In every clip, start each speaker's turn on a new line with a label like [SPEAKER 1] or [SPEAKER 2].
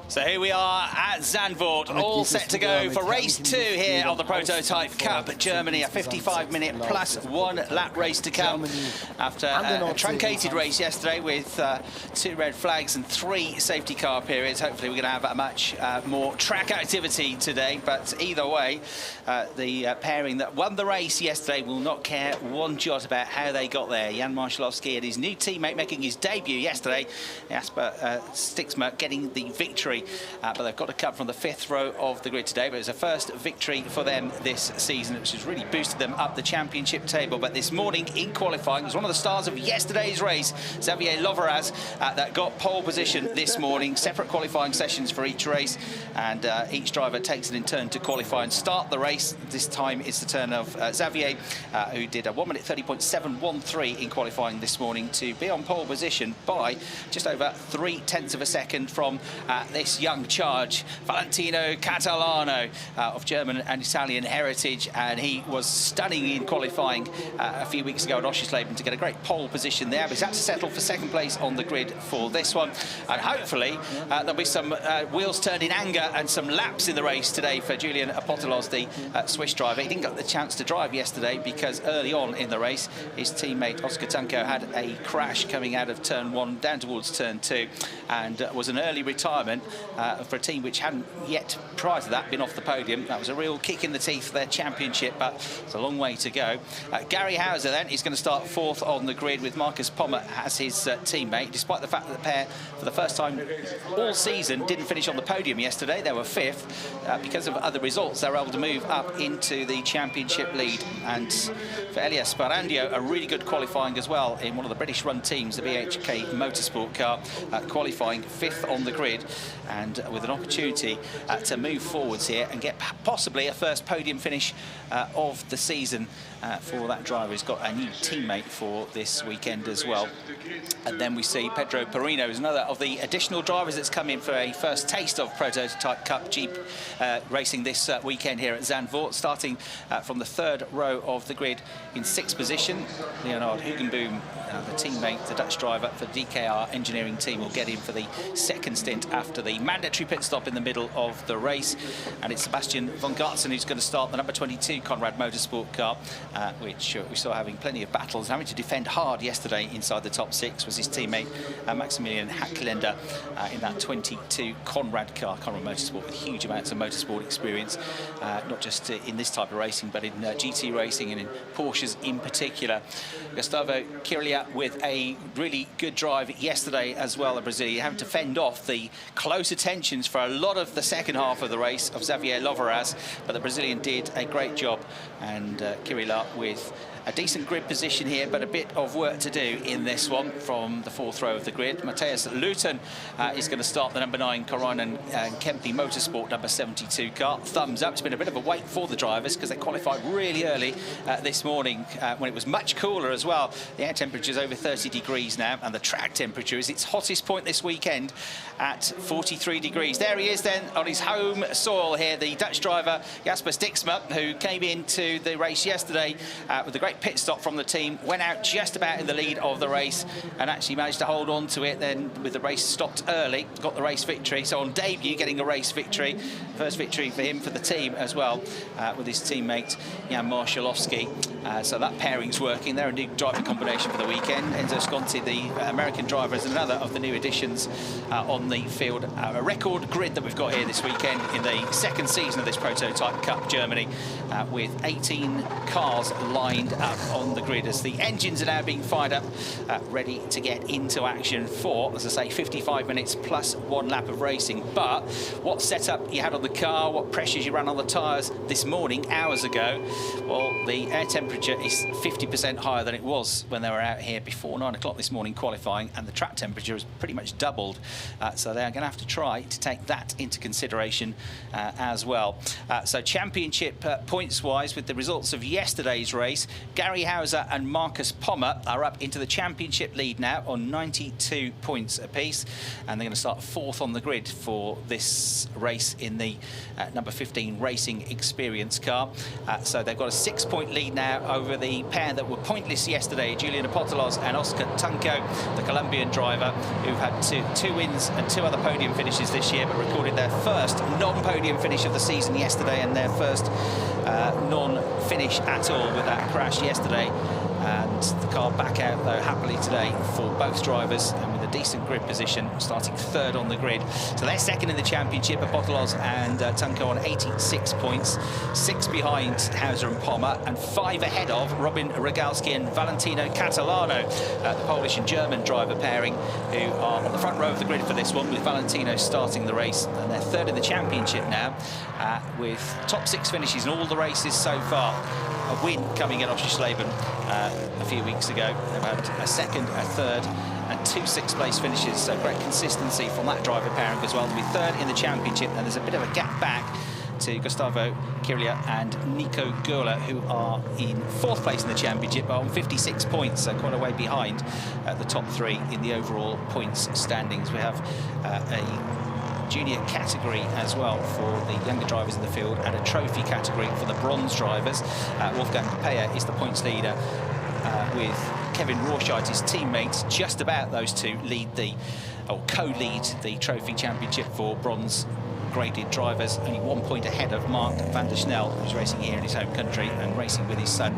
[SPEAKER 1] So here we are at Zandvoort, all set to go for race 2 here of the Prototype Cup. Germany, a 55-minute plus 1 lap race to come after a truncated race yesterday with 2 red flags and 3 safety car periods. Hopefully we're going to have a much more track activity today, but either way, the pairing that won the race yesterday will not care one jot about how they got there. Jan Marszalowski and his new teammate making his debut yesterday, Jasper Stixmer, getting the victory. But they've got to cut from the 5th row of the grid today. But it was a first victory for them this season, which has really boosted them up the championship table. But this morning in qualifying was one of the stars of yesterday's race, Xavier Loveraz, that got pole position this morning. Separate qualifying sessions for each race, and each driver takes it in turn to qualify and start the race. This time it's the turn of Xavier, who did a 1:30.713 in qualifying this morning to be on pole position by just over 0.3 of a second from this young charge, Valentino Catalano, of German and Italian heritage, and he was stunning in qualifying a few weeks ago at Oschersleben to get a great pole position there, but he's had to settle for 2nd place on the grid for this one, and hopefully there'll be some wheels turned in anger and some laps in the race today for Julian Apostolos, the Swiss driver. He didn't get the chance to drive yesterday because early on in the race his teammate Oscar Tanko had a crash coming out of turn 1 down towards turn 2, and was an early retirement for a team which hadn't yet, prior to that, been off the podium. That was a real kick in the teeth for their championship, but it's a long way to go. Gary Hauser then is going to start 4th on the grid with Marcus Pommer as his teammate, despite the fact that the pair, for the first time all season, didn't finish on the podium yesterday. They were 5th. Because of other results, they were able to move up into the championship lead. And for Elias Sparandio, a really good qualifying as well in one of the British-run teams, the BHK Motorsport car, qualifying 5th on the grid, and with an opportunity to move forwards here and get possibly a first podium finish of the season for that driver. He's got a new teammate for this weekend as well. And then we see Pedro Perino is another of the additional drivers that's come in for a first taste of Prototype Cup Jeep racing this weekend here at Zandvoort, starting from the 3rd row of the grid in 6th position. Leonard Hugenboom, the teammate, the Dutch driver for DKR Engineering team, will get in for the 2nd stint after the mandatory pit stop in the middle of the race. And it's Sebastian von Gartzen who's going to start the number 22 Conrad Motorsport car, which we saw having plenty of battles, having to defend hard yesterday inside the top 6 was his teammate Maximilian Hacklender in that 22 Conrad car. Conrad Motorsport with huge amounts of motorsport experience, not just in this type of racing, but in GT racing and in Porsches in particular. Gustavo Kirilia with a really good drive yesterday as well, the Brazilian, having to fend off the close attentions for a lot of the second half of the race of Xavier Loveraz, but the Brazilian did a great job, and Kirilia with a decent grid position here, but a bit of work to do in this one from the 4th row of the grid. Matthias Luton is going to start the number 9 Coronan Kempe Motorsport number 72 car. Thumbs up. It's been a bit of a wait for the drivers because they qualified really early this morning when it was much cooler as well. The air temperature is over 30 degrees now, and the track temperature is its hottest point this weekend at 43 degrees. There he is then on his home soil here, the Dutch driver Jasper Stixmer, who came into the race yesterday with a great pit stop from the team, went out just about in the lead of the race and actually managed to hold on to it then with the race stopped early, got the race victory. So on debut, getting a race victory, first victory for him, for the team as well, with his teammate Jan Marszalowski. So that pairing's working. They're a new driver combination for the weekend. Enzo Sconti, the American driver, is another of the new additions on the field. A record grid that we've got here this weekend in the 2nd season of this Prototype Cup Germany, with 18 cars lined up on the grid as the engines are now being fired up, ready to get into action for, as I say, 55 minutes plus 1 lap of racing. But what setup you had on the car, what pressures you ran on the tyres this morning, hours ago, well, the air temperature is 50% higher than it was when they were out here before 9 o'clock this morning qualifying, and the track temperature has pretty much doubled. So they are going to have to try to take that into consideration as well. So championship points-wise, with the results of yesterday's race, Gary Hauser and Marcus Pommer are up into the championship lead now on 92 points apiece, and they're going to start fourth on the grid for this race in the number 15 Racing Experience car. So they've got a 6-point lead now over the pair that were pointless yesterday, Julian Apostolos and Oscar Tunko, the Colombian driver, who've had two wins and 2 other podium finishes this year, but recorded their first non-podium finish of the season yesterday, and their first non-finish at all with that crash yesterday. And the car back out, though, happily today for both drivers, and with a decent grid position, starting third on the grid. So they're second in the championship, Apostolos and Tunko on 86 points, 6 behind Hauser and Pommer, and 5 ahead of Robin Rogalski and Valentino Catalano, the Polish and German driver pairing, who are on the front row of the grid for this one, with Valentino starting the race. And they're third in the championship now, with top 6 finishes in all the races so far. A win coming at Oschersleben a few weeks ago. They've had a second, a third, and 2 sixth-place finishes. So great consistency from that driver pairing as well. They'll be third in the championship, and there's a bit of a gap back to Gustavo Kiria and Nico Gola, who are in 4th place in the championship, but on 56 points, so quite a way behind the top 3 in the overall points standings. We have a junior category as well for the younger drivers in the field, and a trophy category for the bronze drivers. Wolfgang Peyer is the points leader, with Kevin Rorscheit, his teammate, just about those two lead the, or co-lead the trophy championship for bronze graded drivers, only 1 point ahead of Mark van der Snel, who's racing here in his home country and racing with his son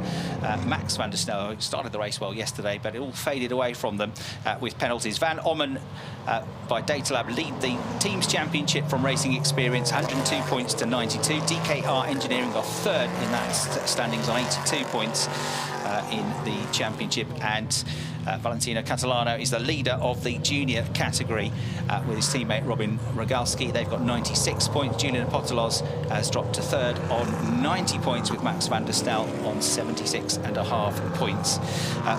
[SPEAKER 1] Max van der Snel, who started the race well yesterday, but it all faded away from them with penalties. Van Ommen by Datalab lead the team's championship from Racing Experience, 102 points to 92. DKR Engineering got third in that standings on 82 points in the championship, and Valentino Catalano is the leader of the junior category with his teammate Robin Rogalski. They've got 96 points. Julian Apostolos has dropped to third on 90 points, with Max van der Snel on 76.5 points.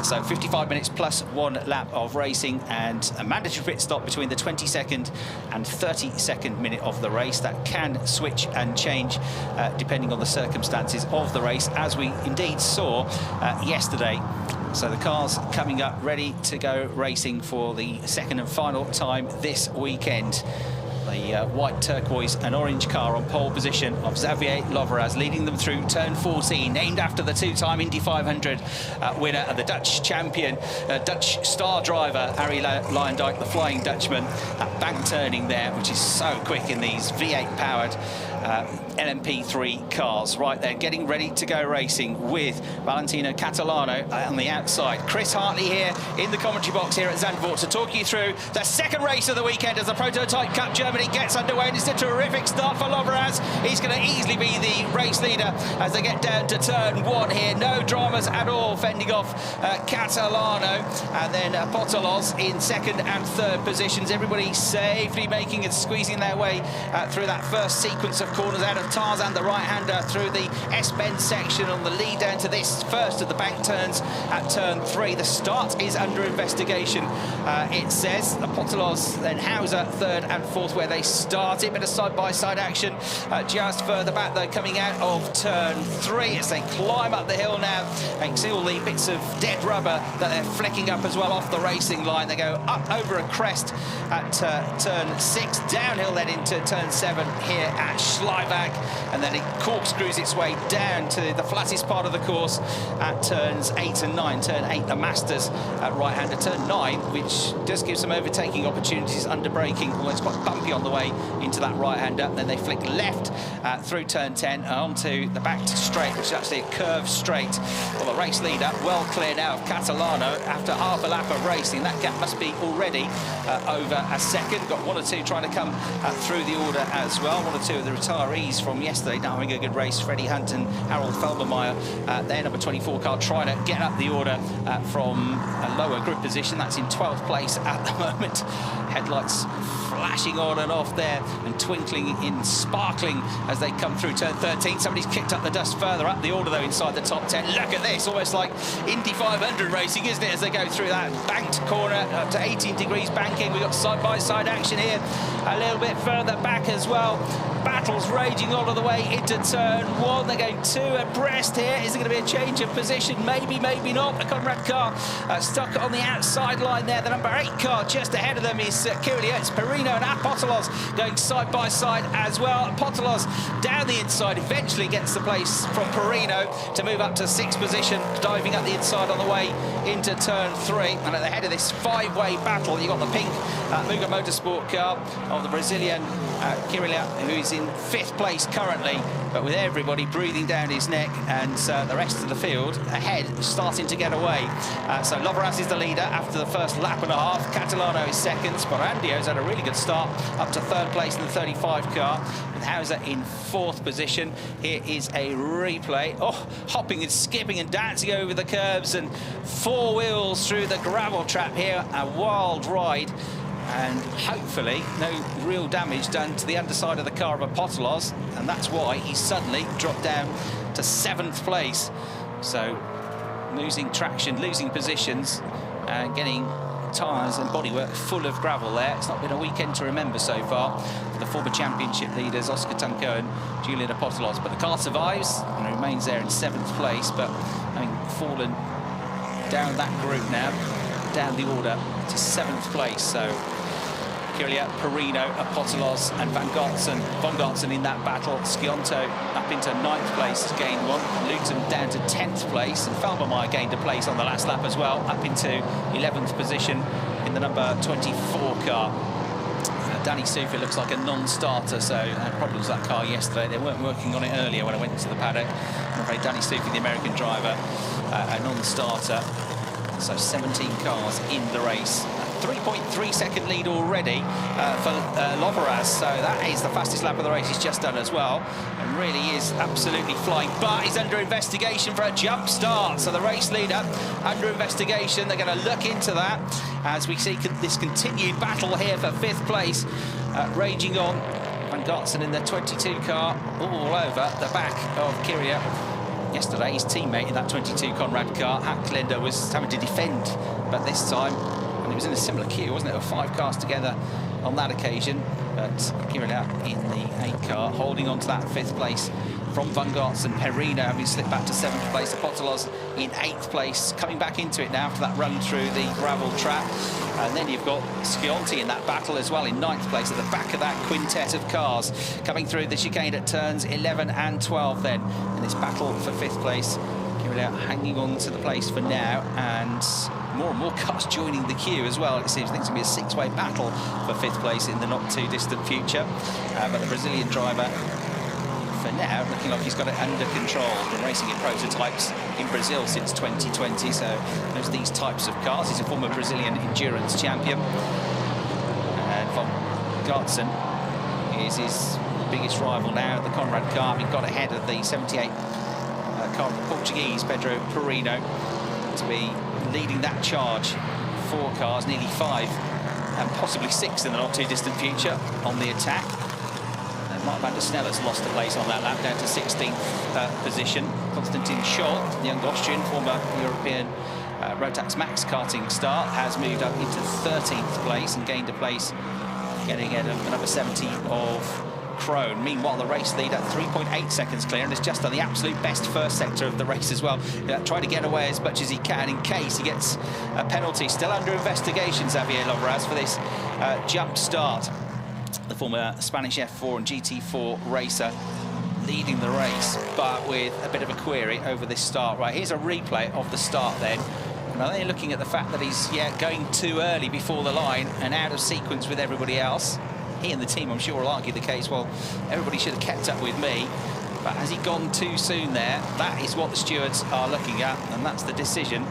[SPEAKER 1] So 55 minutes plus 1 lap of racing, and a mandatory pit stop between the 22nd and 32nd minute of the race. That can switch and change depending on the circumstances of the race, as we indeed saw yesterday. So the car's coming up ready to go racing for the second and final time this weekend. The white, turquoise and orange car on pole position of Xavier Loveraz, leading them through turn 14, named after the 2-time Indy 500 winner and the Dutch champion, Dutch star driver Arie Luyendyk, the Flying Dutchman. That bank turning there, which is so quick in these V8 powered LMP3 cars. Right, they're getting ready to go racing with Valentino Catalano on the outside. Chris Hartley here in the commentary box here at Zandvoort to talk you through the second race of the weekend as the Prototype Cup Germany gets underway, and it's a terrific start for Loveraz. He's going to easily be the race leader as they get down to turn 1 here. No dramas at all, fending off Catalano, and then Apostolos in second and third positions. Everybody safely making and squeezing their way through that first sequence of corners out of Tarzan, the right-hander, through the S-bend section on the lead down to this first of the bank turns at turn 3. The start is under investigation, it says. Apostolos, then Hauser, third and fourth where they started. Bit of side-by-side action just further back, though, coming out of turn 3 as they climb up the hill now. You can see all the bits of dead rubber that they're flicking up as well off the racing line. They go up over a crest at turn 6, downhill then into turn 7 here at Schleiwag, and then it corkscrews its way down to the flattest part of the course at turns 8 and 9. Turn 8, the Masters at right-hander. Turn 9, which does give some overtaking opportunities under braking, although it's quite bumpy on the way into that right-hander. Then they flick left through turn 10 onto the back straight, which is actually a curved straight. Well, the race leader well clear now of Catalano after half a lap of racing. That gap must be already over a second. Got 1 or 2 trying to come through the order as well. 1 or 2 of the retirees from yesterday, not having a good race. Freddie Hunt and Harold Felbermeyer, their number 24 car, trying to get up the order from a lower grid position. That's in 12th place at the moment. Headlights flashing on and off there and twinkling in sparkling as they come through turn 13. Somebody's kicked up the dust further up the order, though, inside the top 10. Look at this, almost like Indy 500 racing, isn't it, as they go through that banked corner up to 18 degrees banking. We've got side-by-side action here a little bit further back as well. Battles raging all of the way into turn 1. They're going 2 abreast here. Is there going to be a change of position? Maybe, maybe not. The Conrad car stuck on the outside line there. The number 8 car just ahead of them is Kirill Perino and Apostolos going side by side as well. Apostolos down the inside eventually gets the place from Perino to move up to 6th position, diving up the inside on the way into turn 3. And at the head of this 5-way battle, you've got the pink Muga Motorsport car of the Brazilian Kirill, who is in 5th place currently, but with everybody breathing down his neck, and the rest of the field ahead starting to get away. So Loveras is the leader after the first lap and a half. Catalano is second. Sporandio's had a really good start, up to 3rd place in the 35 car, with Hauser in 4th position. Here is a replay. Oh, hopping and skipping and dancing over the curbs and 4 wheels through the gravel trap here. A wild ride. And hopefully no real damage done to the underside of the car of Apostolos, and that's why he suddenly dropped down to 7th place. So losing traction, losing positions, and getting tyres and bodywork full of gravel there. It's not been a weekend to remember so far for the former championship leaders, Oscar Tunco and Julian Apostolos. But the car survives and remains there in 7th place, but having fallen down that group now, down the order to 7th place. So Kirill, Perino, Apostolos and Van Gotsen in that battle. Scionto up into 9th place, has gained 1. Luton down to 10th place, and Felbermeyer gained a place on the last lap as well, up into 11th position in the number 24 car. Danny Soufi looks like a non-starter, so had problems with that car yesterday. They weren't working on it earlier when I went into the paddock. I'm afraid Danny Soufi, the American driver, a non-starter. So 17 cars in the race. 3.3 second lead already for Loveras, so that is the fastest lap of the race he's just done as well, and really is absolutely flying. But he's under investigation for a jump start, so the race leader under investigation. They're going to look into that as we see this continued battle here for 5th place raging on. Van Gotsen in the 22 car all over the back of Kirill. Yesterday, his teammate in that 22 Conrad car, Hackländer, was having to defend, but this time, and it was in a similar queue, wasn't it, of 5 cars together on that occasion, but Kirill in the 8 car, holding on to that 5th place from Van Gotsen. Perino having slipped back to 7th place. Apostolos in 8th place, coming back into it now after that run through the gravel trap. And then you've got Scionti in that battle as well in 9th place, at the back of that quintet of cars, coming through the chicane at turns 11 and 12 then in this battle for 5th place. Kirill hanging on to the place for now, and more cars joining the queue as well. It seems it's going to be a 6-way battle for 5th place in the not too distant future. But the Brazilian driver, for now, looking like he's got it under control. Been racing in prototypes in Brazil since 2020, so knows these types of cars. He's a former Brazilian endurance champion. And Van Gotsen is his biggest rival now, the Conrad car. He got ahead of the 78 car of the Portuguese, Pedro Perino, to be leading that charge. 4 cars, nearly 5, and possibly 6 in the not too distant future on the attack. Mark van der Sneller's lost a place on that lap, down to 16th position. Konstantin Scholl, the young Austrian, former European Rotax Max karting star, has moved up into 13th place and gained a place, getting ahead of the number 70 of Krohn. Meanwhile, the race leader 3.8 seconds clear, and has just done the absolute best first sector of the race as well. Trying to get away as much as he can in case he gets a penalty. Still under investigation, Xavier Loveras, for this jump start. The former Spanish F4 and GT4 racer leading the race, but with a bit of a query over this start. Right, here's a replay of the start then. Now they're looking at the fact that he's going too early before the line and out of sequence with everybody else. He and the team, I'm sure, will argue the case, well, everybody should have kept up with me. But has he gone too soon there? That is what the stewards are looking at, and that's the decision.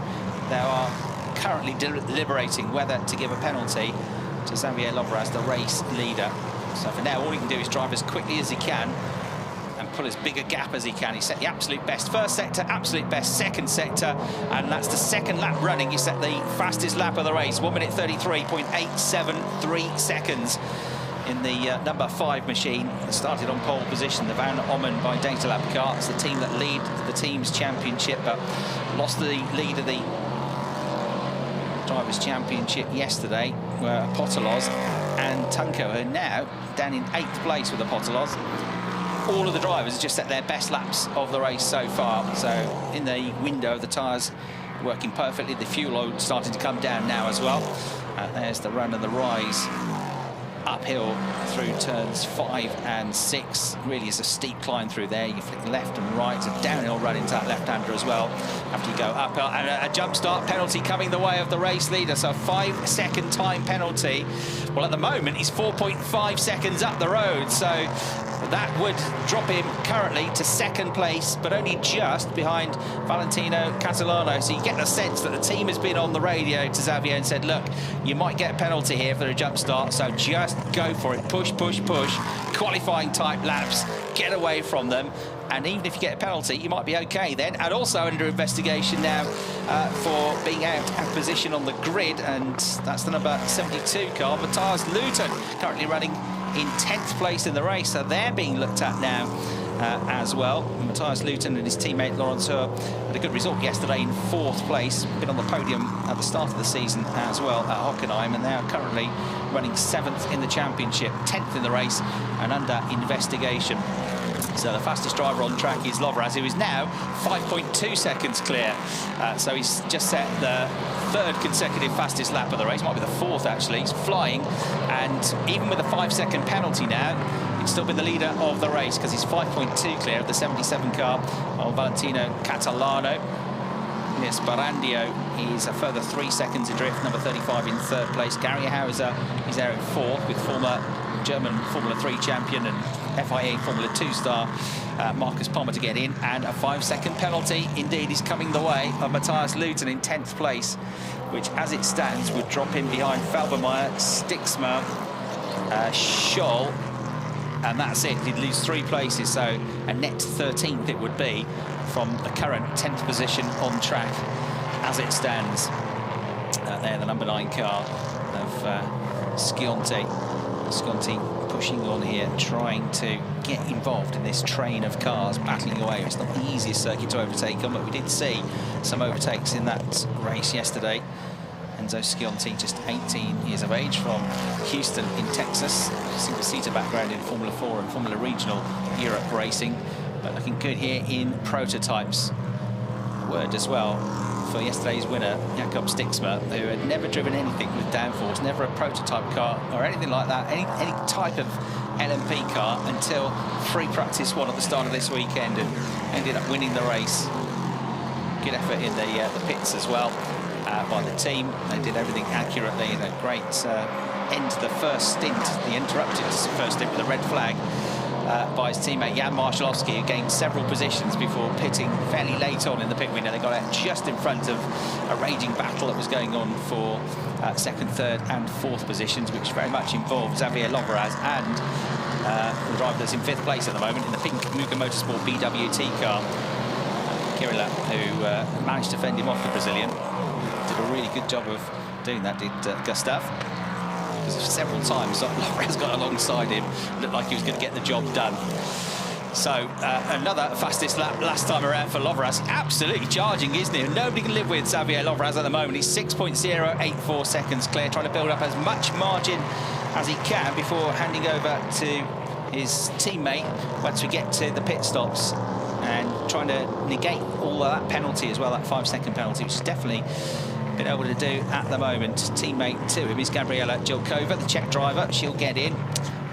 [SPEAKER 1] They are currently deliberating whether to give a penalty to Xavier Loveras, the race leader. So for now, all he can do is drive as quickly as he can and pull as big a gap as he can. He set the absolute best first sector, absolute best second sector, and that's the second lap running. He set the fastest lap of the race, 1 minute 33.873 seconds in the number 5 machine. It started on pole position, the Van Ommen by Datalab car. It's the team that lead the team's championship, but lost the lead of the Drivers' Championship yesterday, were Potolos and Tunco, who are now down in 8th place with the Potolos. All of the drivers have just set their best laps of the race so far. So in the window, the tyres working perfectly. The fuel load starting to come down now as well. There's the run and the rise uphill through turns 5 and 6. Really is a steep climb through there. You flick left and right. It's a downhill run into that left-hander as well after you go uphill. And a jump start penalty coming the way of the race leader. So a 5-second time penalty. Well, at the moment, he's 4.5 seconds up the road. So that would drop him currently to 2nd place, but only just behind Valentino Catalano. So you get the sense that the team has been on the radio to Xavier and said, look, you might get a penalty here for a jump start, so just go for it. Push, push, push. Qualifying type laps, get away from them. And even if you get a penalty, you might be okay then. And also under investigation now for being out of position on the grid. And that's the number 72 car, Matthias Luton, currently running in 10th place in the race. So they're being looked at now as well. Matthias Luton and his teammate Laurence Heur had a good result yesterday in 4th place. Been on the podium at the start of the season as well at Hockenheim, and they are currently running 7th in the championship, 10th in the race, and under investigation. So the fastest driver on track is Lovraz, who is now 5.2 seconds clear. So he's just set the 3rd consecutive fastest lap of the race. Might be the 4th, actually. He's flying. And even with a 5-second penalty now, he's still been the leader of the race because he's 5.2 clear of the 77 car of Valentino Catalano. Yes, Barandio is a further 3 seconds adrift, number 35 in 3rd place. Gary Hauser is there in 4th with former German Formula 3 champion and FIA Formula 2 star Marcus Palmer to get in, and a 5-second penalty indeed is coming the way of Matthias Luton in 10th place, which as it stands would drop him behind Falbermeyer, Stixmer, Scholl, and that's it. He'd lose 3 places, so a net 13th it would be from the current 10th position on track as it stands. There, the number 9 car of Scionti pushing on here, trying to get involved in this train of cars battling away. It's not the easiest circuit to overtake on, but we did see some overtakes in that race yesterday. Enzo Scionti, just 18 years of age, from Houston in Texas. Single-seater background in Formula 4 and Formula Regional Europe racing, but looking good here in prototypes. A word as well for yesterday's winner, Jakob Stixmer, who had never driven anything with downforce, never a prototype car or anything like that, any type of LMP car, until free practice one at the start of this weekend, and ended up winning the race. Good effort in the pits as well by the team. They did everything accurately, and a great end to the first stint, the interrupted first stint with a red flag by his teammate Jan Marszalowski, who gained several positions before pitting fairly late on in the pit window. They got out just in front of a raging battle that was going on for 2nd, 3rd and 4th positions, which very much involved Xavier Lovraz and the driver that's in 5th place at the moment in the pink Muka Motorsport BWT car, Kirila, who managed to fend him off, the Brazilian. Did a really good job of doing that, did Gustav. Because several times Lovraz got alongside him, looked like he was going to get the job done. So another fastest lap last time around for Lovraz. Absolutely charging, isn't he? Nobody can live with Xavier Lovraz at the moment. He's 6.084 seconds clear, trying to build up as much margin as he can before handing over to his teammate once we get to the pit stops, and trying to negate all of that penalty as well, that 5-second penalty, which is definitely been able to do at the moment. Teammate to him is Gabriela Jilkova, the Czech driver. She'll get in,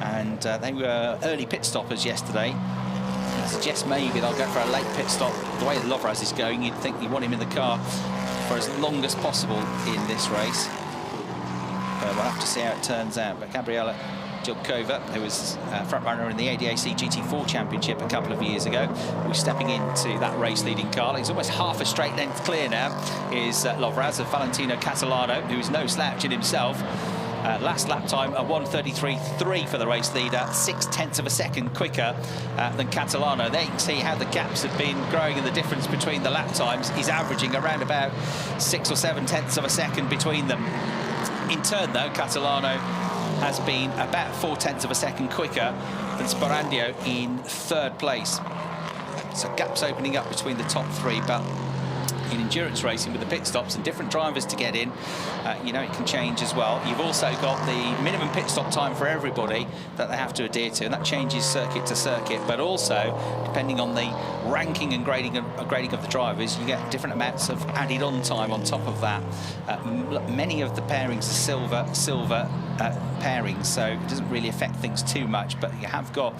[SPEAKER 1] and they were early pit stoppers yesterday. I suggest maybe they'll go for a late pit stop. The way Lovraz is going, you'd think you want him in the car for as long as possible in this race. But we'll have to see how it turns out. But Gabriela Jilkova, who was front runner in the ADAC GT4 Championship a couple of years ago, who's stepping into that race-leading car. He's almost half a straight length clear now, is Lovraz of Valentino Catalano, who is no slouch in himself. Last lap time, a 1:33.3 for the race leader, 0.6 of a second quicker than Catalano. There you can see how the gaps have been growing and the difference between the lap times. He's averaging around about 6 or 7 tenths of a second between them. In turn, though, Catalano has been about 4 tenths of a second quicker than Sporandio in third place. So gaps opening up between the top three, but in endurance racing with the pit stops and different drivers to get in, you know, it can change as well. You've also got the minimum pit stop time for everybody that they have to adhere to, and that changes circuit to circuit, but also depending on the ranking and grading of the drivers, you get different amounts of added on time on top of that. Many of the pairings are silver pairings, so it doesn't really affect things too much, but you have got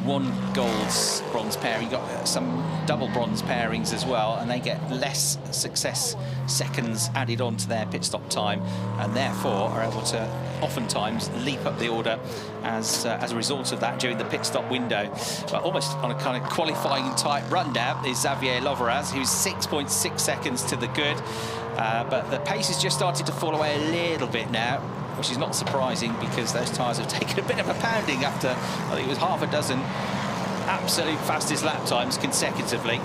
[SPEAKER 1] one bronze pairing, you've got some double bronze pairings as well, and they get less success seconds added on to their pit stop time, and therefore are able to oftentimes leap up the order as a result of that during the pit stop window. But almost on a kind of qualifying type rundown is Xavier Loveraz, who's 6.6 seconds to the good, but the pace has just started to fall away a little bit now, which is not surprising because those tyres have taken a bit of a pounding after, I think it was half a dozen absolute fastest lap times consecutively.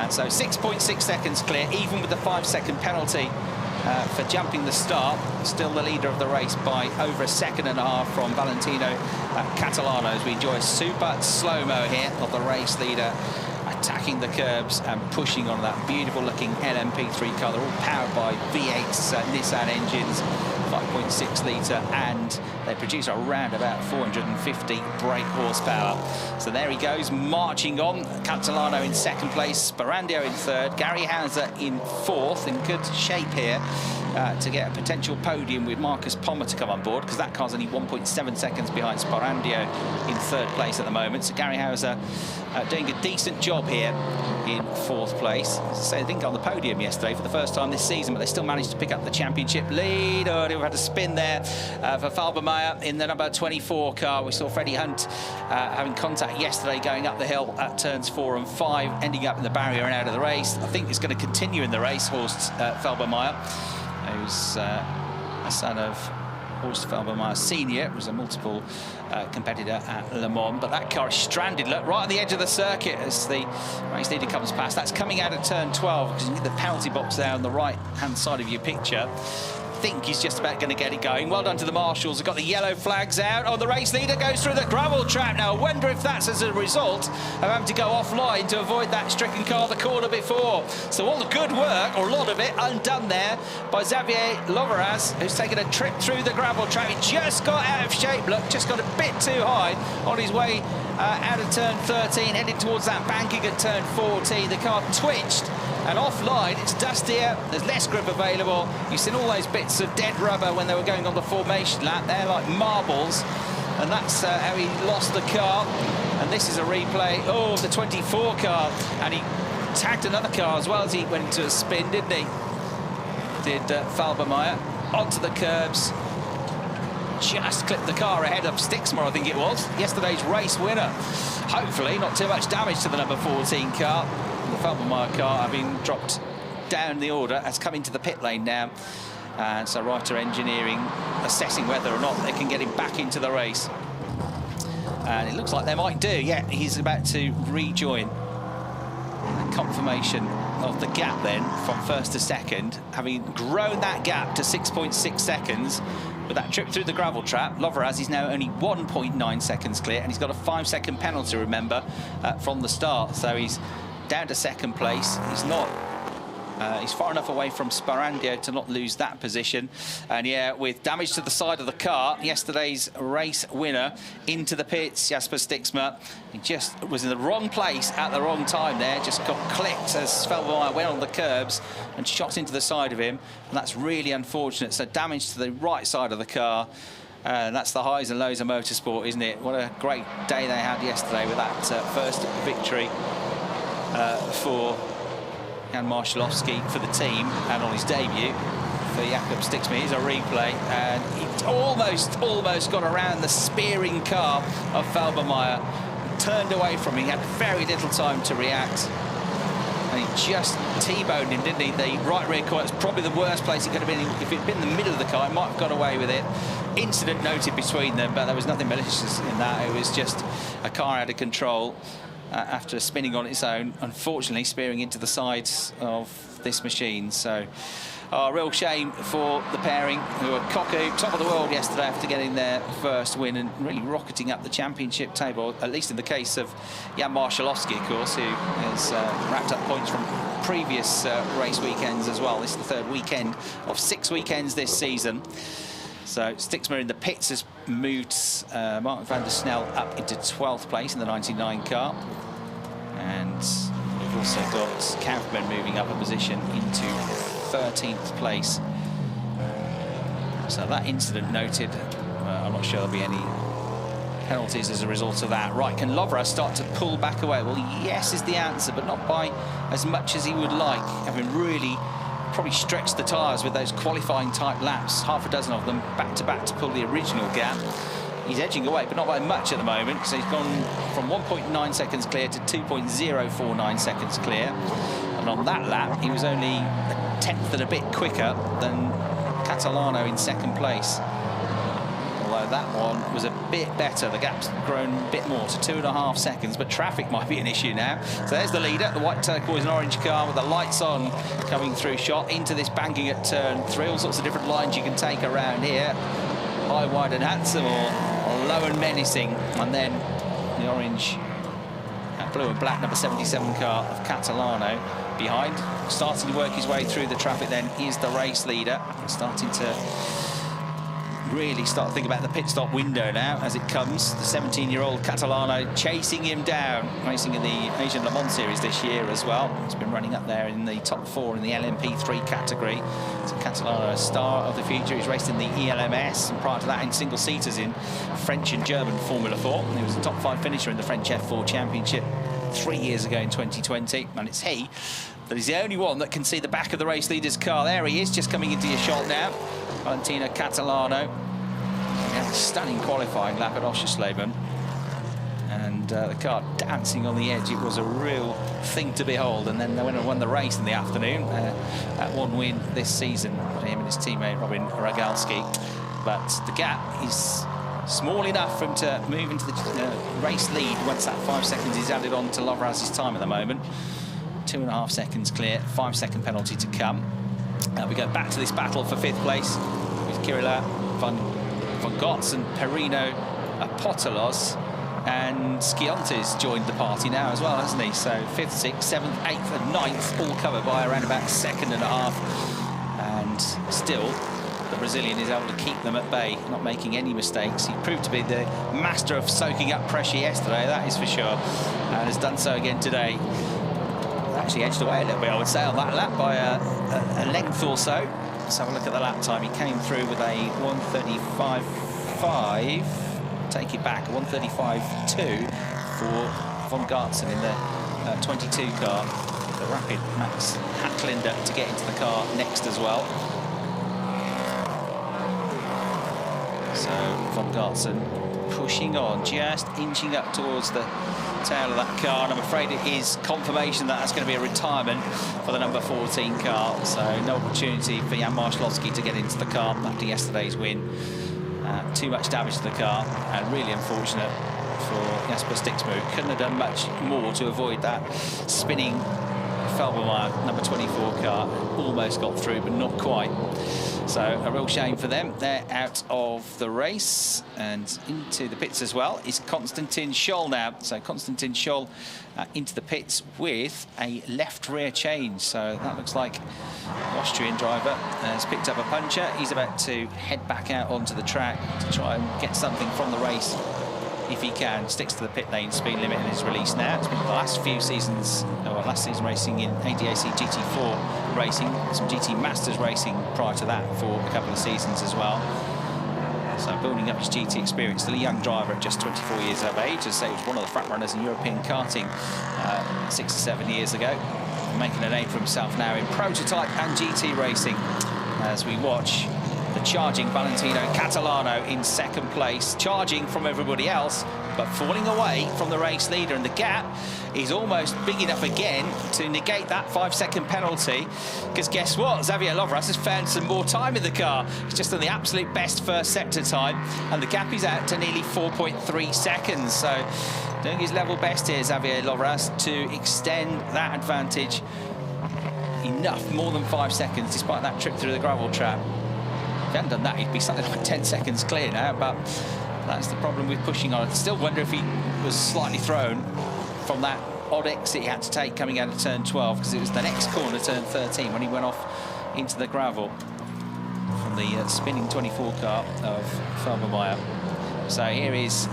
[SPEAKER 1] So 6.6 seconds clear, even with the 5-second penalty for jumping the start. Still the leader of the race by over 1.5 seconds from Valentino Catalano, as we enjoy a super slow-mo here of the race leader attacking the curbs and pushing on that beautiful looking LMP3 car. They're all powered by V8 Nissan engines, 5.6 litre, and they produce around about 450 brake horsepower. So there he goes, marching on. Catalano in second place, Sporandio in third, Gary Hauser in fourth, in good shape here to get a potential podium with Marcus Pommer to come on board, because that car's only 1.7 seconds behind Sporandio in third place at the moment. So Gary Hauser doing a decent job here in fourth place. As I say, they didn't get on the podium yesterday for the first time this season, but they still managed to pick up the championship lead. Oh, they've had a spin there for Falbermeyer in the number 24 car. We saw Freddie Hunt having contact yesterday going up the hill at turns 4 and 5, ending up in the barrier and out of the race. I think it's going to continue in the race, Horst Falbermeyer, who's a son of Horst Falbermeyer Senior, was a multiple competitor at Le Mans, but that car is stranded, look, right on the edge of the circuit as the race leader comes past. That's coming out of turn 12, because you need the penalty box there on the right-hand side of your picture. I think he's just about going to get it going. Well done to the marshals. They've got the yellow flags out. Oh, the race leader goes through the gravel trap now. I wonder if that's as a result of having to go offline to avoid that stricken car the corner before. So all the good work, or a lot of it, undone there by Xavier Loveraz, who's taken a trip through the gravel trap. He just got out of shape, look, just got a bit too high on his way out of turn 13, heading towards that banking at turn 14. The car twitched and offline. It's dustier, there's less grip available. You've seen all those bits of dead rubber when they were going on the formation lap. They're like marbles, and that's how he lost the car. And this is a replay of the 24 car, and he tagged another car as well as he went into a spin, didn't he? Did Falbermeyer onto the curbs. Just clipped the car ahead of Stixmer, I think it was, yesterday's race winner. Hopefully not too much damage to the number 14 car. The Falbermeyer car, having dropped down the order, has come into the pit lane now. And so Reiter Engineering assessing whether or not they can get him back into the race. And it looks like they might do. Yeah, he's about to rejoin. And confirmation of the gap then from first to second, having grown that gap to 6.6 seconds. With that trip through the gravel trap, Loveraz is now only 1.9 seconds clear, and he's got a 5-second penalty, remember, from the start. So he's down to second place. He's not. He's far enough away from Sporandio to not lose that position. And yeah, with damage to the side of the car, yesterday's race winner into the pits, Jasper Stixmer. He just was in the wrong place at the wrong time there. Just got clipped as Falbermeyer went on the curbs and shot into the side of him. And that's really unfortunate. So damage to the right side of the car. And that's the highs and lows of motorsport, isn't it? What a great day they had yesterday with that first victory for Jan Marszalowski for the team, and on his debut for Jakob Stixmer. Here's a replay, and he almost got around the spearing car of Falbermeyer, turned away from him. He had very little time to react, and he just T-boned him, didn't he? The right rear corner, it's probably the worst place it could have been. If it had been in the middle of the car, it might have got away with it. Incident noted between them, but there was nothing malicious in that. It was just a car out of control after spinning on its own, unfortunately spearing into the sides of this machine. So, real shame for the pairing, who were cocky, top of the world yesterday after getting their first win and really rocketing up the championship table, at least in the case of Jan Marszalowski, of course, who has racked up points from previous race weekends as well. This is the third weekend of 6 weekends this season. So Stiksma in the pits has moved Martin van der Snel up into 12th place in the 99 car. And we've also got Kaufman moving up a position into 13th place. So that incident noted. I'm not sure there'll be any penalties as a result of that. Right, can Lovera start to pull back away? Well, yes is the answer, but not by as much as he would like, having really probably stretched the tyres with those qualifying type laps, half a dozen of them back-to-back to pull the original gap. He's edging away, but not by much at the moment. So he's gone from 1.9 seconds clear to 2.049 seconds clear. And on that lap, he was only a tenth and a bit quicker than Catalano in second place. Although that one was a bit better. The gap's grown a bit more to 2.5 seconds, but traffic might be an issue now. So there's the leader, the white turquoise and orange car with the lights on coming through shot into this banking at turn 3. All sorts of different lines you can take around here. High, wide and handsome, or low and menacing. And then the orange, blue and black number 77 car of Catalano behind. Starting to work his way through the traffic then is the race leader. Starting to really start to think about the pit stop window now as it comes. The 17-year-old Catalano chasing him down, racing in the Asian Le Mans Series this year as well. He's been running up there in the top 4 in the LMP3 category. So Catalano, a star of the future. He's raced in the ELMS and prior to that in single-seaters in French and German Formula 4. And he was a top 5 finisher in the French F4 Championship 3 years ago in 2020. And it's he that is the only one that can see the back of the race leader's car. There he is, just coming into your shot now. Valentino Catalano. He had a stunning qualifying lap at Oschersleben. And the car dancing on the edge. It was a real thing to behold. And then they went and won the race in the afternoon. That one win this season for him and his teammate Robin Rogalski. But the gap is small enough for him to move into the race lead once that 5 seconds is added on to Loveraz's time at the moment. 2.5 seconds clear, 5-second penalty to come. Now we go back to this battle for 5th place with Kirila Van Gotts and Perino Apotelos, and Skiontes joined the party now as well, hasn't he? So 5th, 6th, 7th, 8th and 9th all covered by around about 1.5 seconds. And still the Brazilian is able to keep them at bay, not making any mistakes. He proved to be the master of soaking up pressure yesterday, that is for sure, and has done so again today. Actually edged away a little bit, I would say, on that lap by a length or so. Let's have a look at the lap time. He came through with a 1:35.5. Take it back, 1:35.2 for Von Gartzen in the 22 car. The rapid Max Hacklender to get into the car next as well. So Von Gartzen pushing on, just inching up towards the tail of that car, and I'm afraid it is confirmation that that's going to be a retirement for the number 14 car. So no opportunity for Jan Marszalowski to get into the car after yesterday's win. Too much damage to the car, and really unfortunate for Jasper Stiksma, who couldn't have done much more to avoid that spinning Felbermeyer number 24 car. Almost got through, but not quite. So a real shame for them. They're out of the race, and into the pits as well is Konstantin Scholl now. So Konstantin Scholl into the pits with a left rear change. So that looks like the Austrian driver has picked up a puncher. He's about to head back out onto the track to try and get something from the race if he can. Sticks to the pit lane speed limit and is released now. It's been the last few seasons, or last season racing in ADAC GT4 racing, some GT Masters racing prior to that for a couple of seasons as well. So building up his GT experience. Still a young driver at just 24 years of age. As I say, he was one of the front runners in European karting 6 or 7 years ago. Making a name for himself now in prototype and GT racing as we watch the charging Valentino Catalano in second place, charging from everybody else, but falling away from the race leader. And the gap is almost big enough again to negate that 5-second penalty, because guess what? Xavier Lovras has found some more time in the car. He's just done the absolute best first sector time, and the gap is out to nearly 4.3 seconds. So doing his level best here, Xavier Lovras, to extend that advantage enough, more than 5 seconds, despite that trip through the gravel trap. If he hadn't done that, he'd be something like 10 seconds clear now, but that's the problem with pushing on. I still wonder if he was slightly thrown from that odd exit he had to take coming out of turn 12, because it was the next corner, turn 13, when he went off into the gravel from the spinning 24 car of Felbermayr. So here is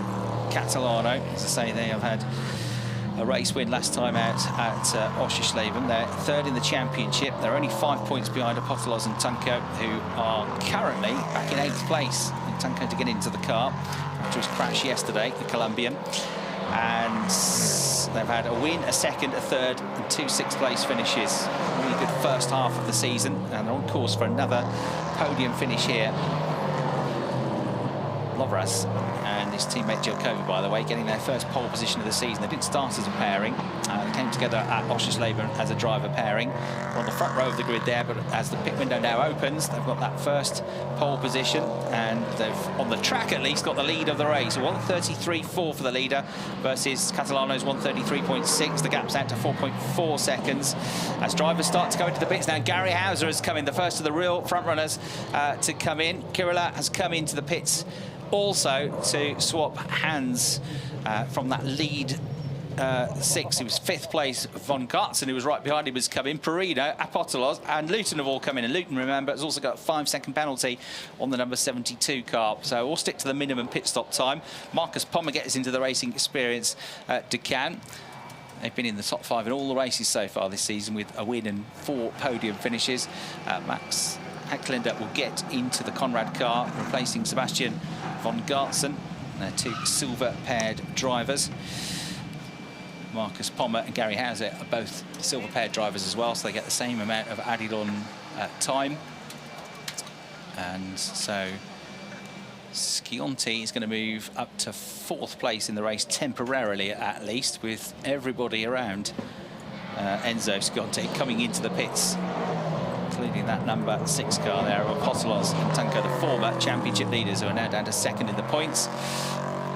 [SPEAKER 1] Catalano. As I say, they have had a race win last time out at Oschersleben. They're third in the championship. They're only 5 points behind Apostolos and Tunko, who are currently back in 8th place. And Tunko to get into the car after his crash yesterday, the Colombian. And they've had a win, a second, a third, and 2 6th-place finishes. Really good first half of the season, and they're on course for another podium finish here. Lovras and his teammate Jokovic, by the way, getting their first pole position of the season. They didn't start as a pairing. They came together at Oschersleben as a driver pairing. They're on the front row of the grid there, but as the pit window now opens, they've got that first pole position, and they've, on the track at least, got the lead of the race. 1:33.4 for the leader versus Catalano's 1:33.6. The gap's out to 4.4 seconds. As drivers start to go into the pits now, Gary Hauser has come in, the first of the real front runners to come in. Kirila has come into the pits also to swap hands from that lead 6. It was 5th place von Gartzen, who was right behind him, has come in. Perino, Apostolos and Luton have all come in, and Luton, remember, has also got a 5-second penalty on the number 72 car, so we'll stick to the minimum pit stop time. Marcus Pommer gets into the racing experience at Ducan. They've been in the top 5 in all the races so far this season, with a win and 4 podium finishes. Max Hecklinder will get into the Conrad car, replacing Sebastian von Gartzen. They're 2 silver-paired drivers. Marcus Pommer and Gary Hauser are both silver-paired drivers as well, so they get the same amount of added-on time. And so Scionti is going to move up to 4th place in the race, temporarily at least, with everybody around Enzo Scionti coming into the pits, including that number 6 car there of Apostolos and Tunko, the former championship leaders, who are now down to 2nd in the points.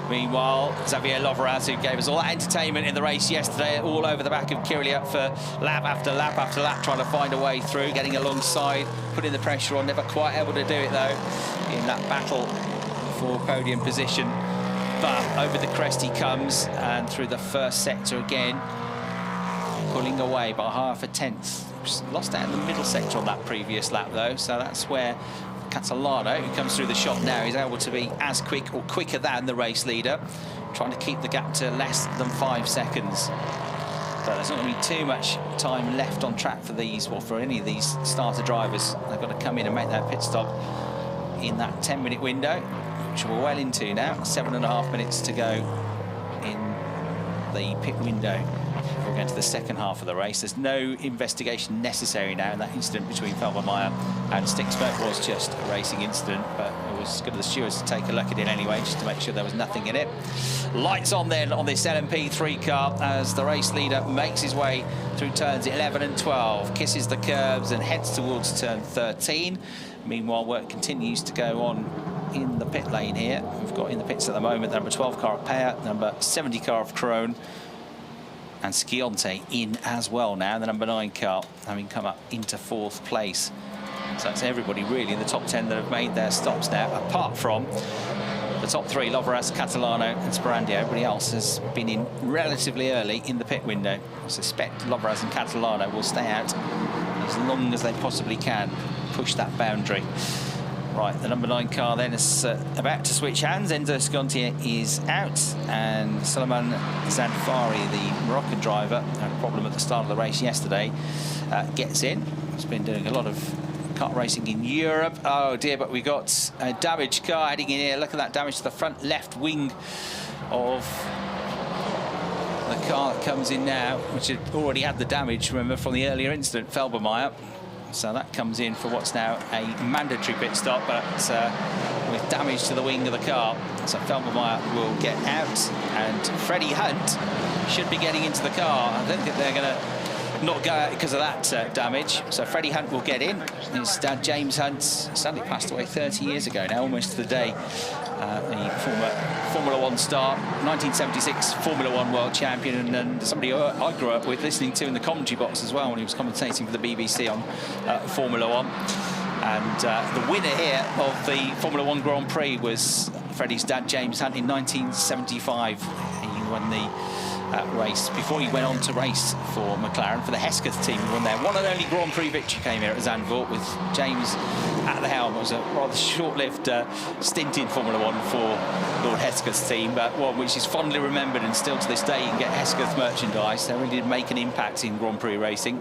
[SPEAKER 1] Meanwhile, Xavier Lovras, who gave us all that entertainment in the race yesterday, all over the back of Kirill for lap after lap after lap, trying to find a way through, getting alongside, putting the pressure on, never quite able to do it though in that battle for podium position. But over the crest he comes, and through the first sector again, pulling away by 1/2 tenth. Lost out in the middle sector on that previous lap though, so that's where Catalano, who comes through the shop now, is able to be as quick or quicker than the race leader, trying to keep the gap to less than 5 seconds. But there's not going to be too much time left on track for these, or for any of these starter drivers. They've got to come in and make their pit stop in that 10-minute window, which we're well into now. 7.5 minutes to go in the pit window. We're going to the second half of the race. There's no investigation necessary now in that incident between Felbermayr and Sticksberg. It was just a racing incident, but it was good of the stewards to take a look at it anyway, just to make sure there was nothing in it. Lights on then on this LMP3 car as the race leader makes his way through turns 11 and 12, kisses the curbs and heads towards turn 13. Meanwhile, work continues to go on in the pit lane here. We've got in the pits at the moment the number 12 car of Peyer, number 70 car of Crone, and Scionti in as well now, the number 9 car, having come up into 4th place. So it's everybody really in the top 10 that have made their stops now, apart from the top 3, Lovras, Catalano and Sperandio. Everybody else has been in relatively early in the pit window. I suspect Lovras and Catalano will stay out as long as they possibly can, push that boundary. Right, the number 9 car then is about to switch hands. Enzo Scionti is out, and Suleiman Zadfari, the Moroccan driver, had a problem at the start of the race yesterday, gets in. He's been doing a lot of kart racing in Europe. Oh dear, but we got a damaged car heading in here. Look at that damage to the front left wing of the car that comes in now, which had already had the damage, remember, from the earlier incident, Felbermayr. So that comes in for what's now a mandatory pit stop, but with damage to the wing of the car. So Felbermeyer will get out, and Freddie Hunt should be getting into the car. I don't think they're going to not go out because of that damage. So Freddie Hunt will get in. His dad, James Hunt, sadly passed away 30 years ago now, almost to the day. The former Formula One star, 1976 Formula One world champion, and somebody I grew up with, listening to in the commentary box as well when he was commentating for the BBC on Formula One. And the winner here of the Formula One Grand Prix was Freddie's dad, James Hunt, in 1975. He won the race before he went on to race for McLaren, for the Hesketh team. He won their one and only Grand Prix victory came here at Zandvoort with James at the helm. It was a rather short-lived stint in Formula One for Lord Hesketh's team, but one which is fondly remembered, and still to this day you can get Hesketh merchandise. They really did make an impact in Grand Prix racing.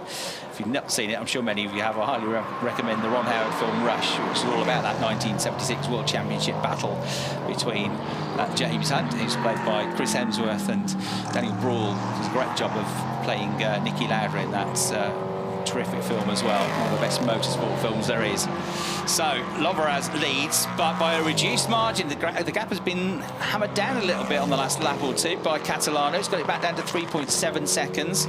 [SPEAKER 1] If you've not seen it, I'm sure many of you have. I highly recommend the Ron Howard film Rush, which is all about that 1976 World Championship battle between James Hunt, who's played by Chris Hemsworth, and Daniel Brawl does a great job of playing Niki Lauda in that terrific film as well. One of the best motorsport films there is. So Loveraz leads, but by a reduced margin. The gap has been hammered down a little bit on the last lap or two by Catalano. He's got it back down to 3.7 seconds,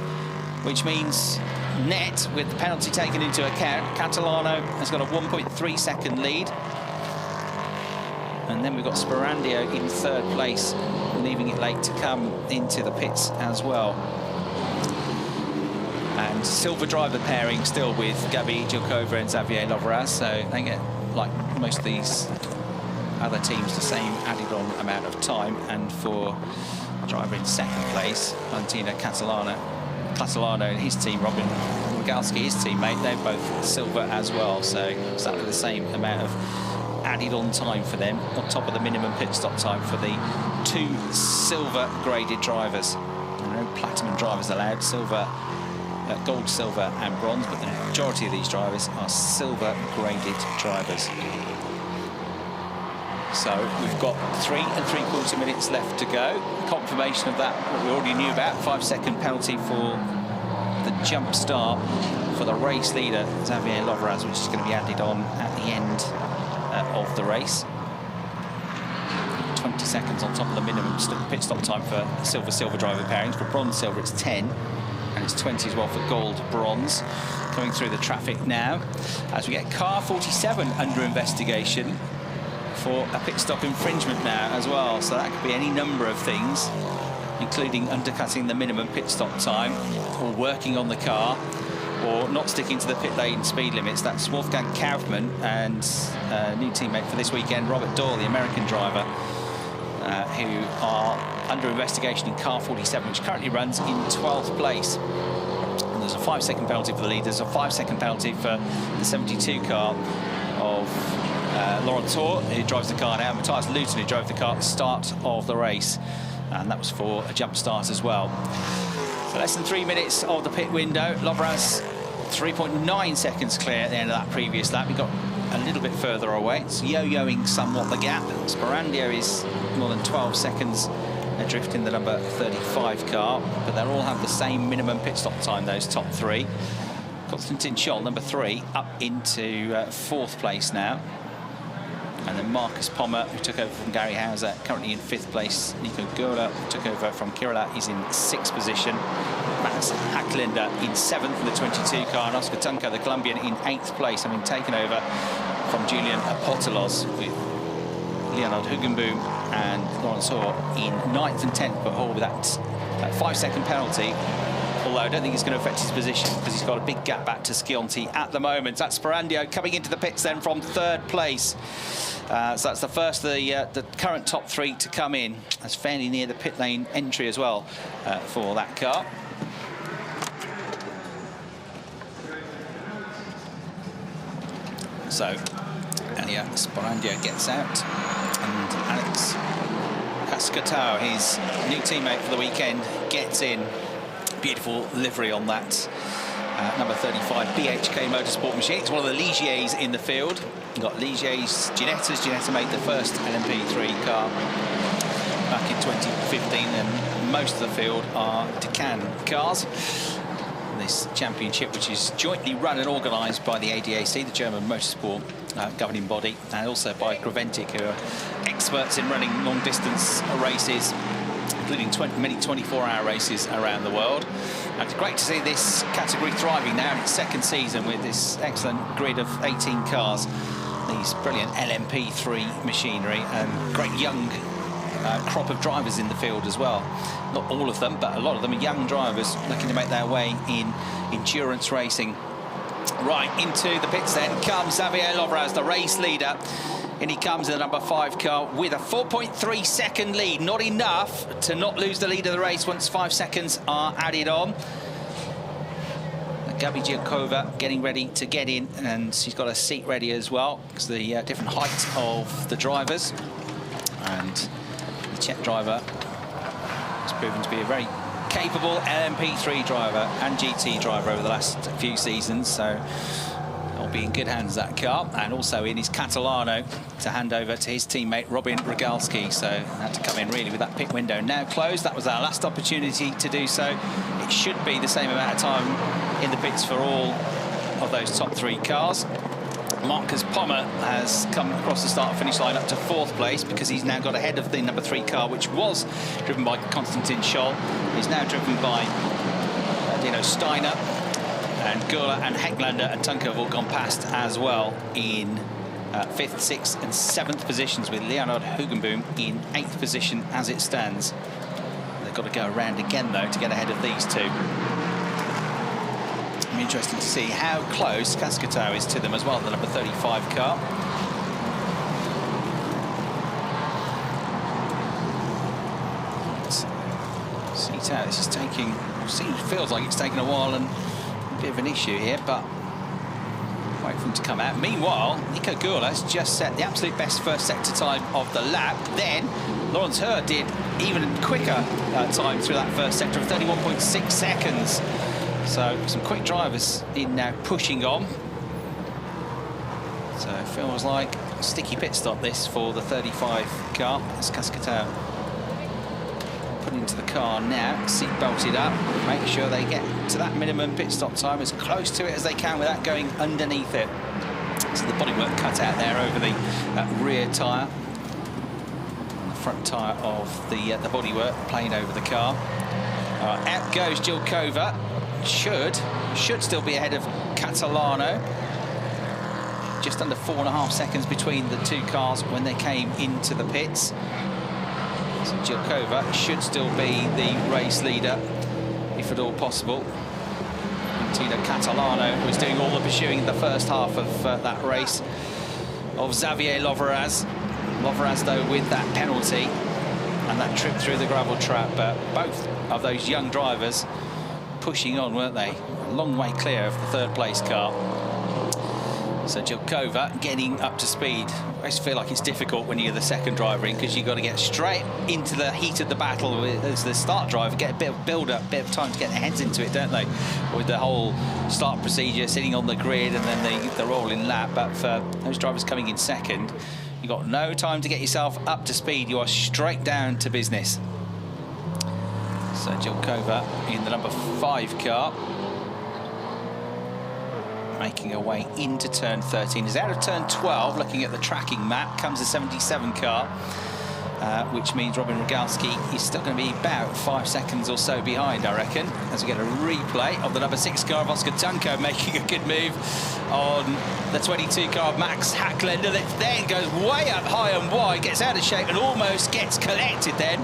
[SPEAKER 1] which means net, with the penalty taken into account, Catalano has got a 1.3 second lead. And then we've got Sperandio in third place, leaving it late to come into the pits as well. And silver driver pairing still with Gabi Gilkova and Xavier Loveraz, so they get, like most of these other teams, the same added on amount of time. And for driver in second place, Valentina Catalano and his team, Robin Rogalski, his teammate, they're both silver as well, so exactly the same amount of added on time for them, on top of the minimum pit stop time for the two silver graded drivers. There are no platinum drivers allowed, silver, gold, silver and bronze, but the majority of these drivers are silver graded drivers. So we've got 3 3/4 minutes left to go. Confirmation of that, what we already knew about, 5-second penalty for the jump start for the race leader, Xavier Loveraz, which is going to be added on at the end of the race. 20 seconds on top of the minimum pit stop time for silver driver pairings. For bronze silver it's 10, and it's 20 as well for gold bronze. Coming through the traffic now as we get car 47 under investigation for a pit stop infringement now as well. So that could be any number of things, including undercutting the minimum pit stop time, or working on the car, or not sticking to the pit lane speed limits. That's Wolfgang Kaufmann and new teammate for this weekend, Robert Doyle, the American driver, who are under investigation in car 47, which currently runs in 12th place. And there's a 5-second penalty for the lead. There's a 5-second penalty for the 72 car of Laurent Thor, who drives the car now, Matthias Luton, who drove the car at the start of the race, and that was for a jump start as well. So less than 3 minutes of the pit window. Loveraz 3.9 seconds clear at the end of that previous lap. He got a little bit further away. It's yo-yoing somewhat the gap. Sperandio is more than 12 seconds adrift in the number 35 car, but they'll all have the same minimum pit stop time, those top three. Konstantin Scholl, number 3, up into 4th place now. And then Marcus Pommer, who took over from Gary Hauser, currently in 5th place. Nico Gola, who took over from Kirila, is in 6th position. Max Hacklender in 7th in the 22 car, and Oscar Tunka, the Colombian, in 8th place, having taken over from Julian Apotelos, with Leonard Hugenboom and Lawrence Hoare in 9th and 10th, but Hoare with that 5-second penalty. Although I don't think it's going to affect his position, because he's got a big gap back to Scionti at the moment. That's Sperandio coming into the pits then from 3rd place. So that's the first of the current top 3 to come in. That's fairly near the pit lane entry as well for that car. So Elia Sperandio gets out, and Alex Cascatao, his new teammate for the weekend, gets in. Beautiful livery on that number 35 BHK Motorsport machine. It's one of the Ligiers in the field. You've got Ligier's Ginettas. Ginetta made the first LMP3 car back in 2015, and most of the field are Ducan cars. The this championship, which is jointly run and organised by the ADAC, the German motorsport governing body, and also by Creventic, who are experts in running long-distance races, including many 24-hour races around the world. And it's great to see this category thriving now in its second season with this excellent grid of 18 cars, these brilliant LMP3 machinery, and great young crop of drivers in the field as well. Not all of them, but a lot of them are young drivers looking to make their way in endurance racing. Right, into the pits then comes Xavier Lovraz, the race leader. In he comes in the number 5 car with a 4.3 second lead. Not enough to not lose the lead of the race once 5 seconds are added on. Gabi Giacova getting ready to get in, and she's got a seat ready as well because the different height of the drivers. And the Czech driver has proven to be a very capable LMP3 driver and GT driver over the last few seasons, so it'll be in good hands, that car. And also in his Catalano to hand over to his teammate Robin Rogalski, so had to come in really with that pit window now closed. That was our last opportunity to do so. It should be the same amount of time in the pits for all of those top 3 cars. Marcus Pommer has come across the start-finish line up to 4th place because he's now got ahead of the number 3 car, which was driven by Konstantin Scholl. He's now driven by Dino Steiner, and Gurla and Hecklander and Tunker have all gone past as well in 5th, 6th and 7th positions, with Leonard Hugenboom in 8th position as it stands. They've got to go around again, though, to get ahead of these two. It'll be interesting to see how close Cascatau is to them as well, the number 35 car. See how this is taking, feels like it's taken a while and a bit of an issue here, but wait for him to come out. Meanwhile, Nico Gurla has just set the absolute best first sector time of the lap. Then Lawrence Hurd did even quicker time through that first sector of 31.6 seconds. So some quick drivers in now pushing on. So it feels like a sticky pit stop this for the 35 car. It's Cascatau put into the car now, seat belted up, make sure they get to that minimum pit stop time as close to it as they can without going underneath it. So the bodywork cut out there over the rear tyre, and the front tyre of the bodywork playing over the car. Out goes Jilkova. Should still be ahead of Catalano. Just under 4.5 seconds between the two cars when they came into the pits. So Jilkova should still be the race leader, if at all possible. And Tino Catalano was doing all the pursuing in the first half of that race of Xavier Lovraz. Lovraz, though, with that penalty and that trip through the gravel trap. But both of those young drivers pushing on, weren't they? A long way clear of the 3rd place car. So Jilkova getting up to speed. I just feel like it's difficult when you're the 2nd driver in, because you've got to get straight into the heat of the battle as the start driver, get a bit of build-up, a bit of time to get their heads into it, don't they? With the whole start procedure, sitting on the grid and then the rolling lap. But for those drivers coming in 2nd, you've got no time to get yourself up to speed. You are straight down to business. So Jilkova in the number 5 car, making her way into turn 13. Is out of turn 12, looking at the tracking map, comes the 77 car, which means Robin Rogalski is still going to be about 5 seconds or so behind, I reckon, as we get a replay of the number 6 car of Oscar Tunko making a good move on the 22 car of Max Hacklander, that then goes way up high and wide, gets out of shape and almost gets collected then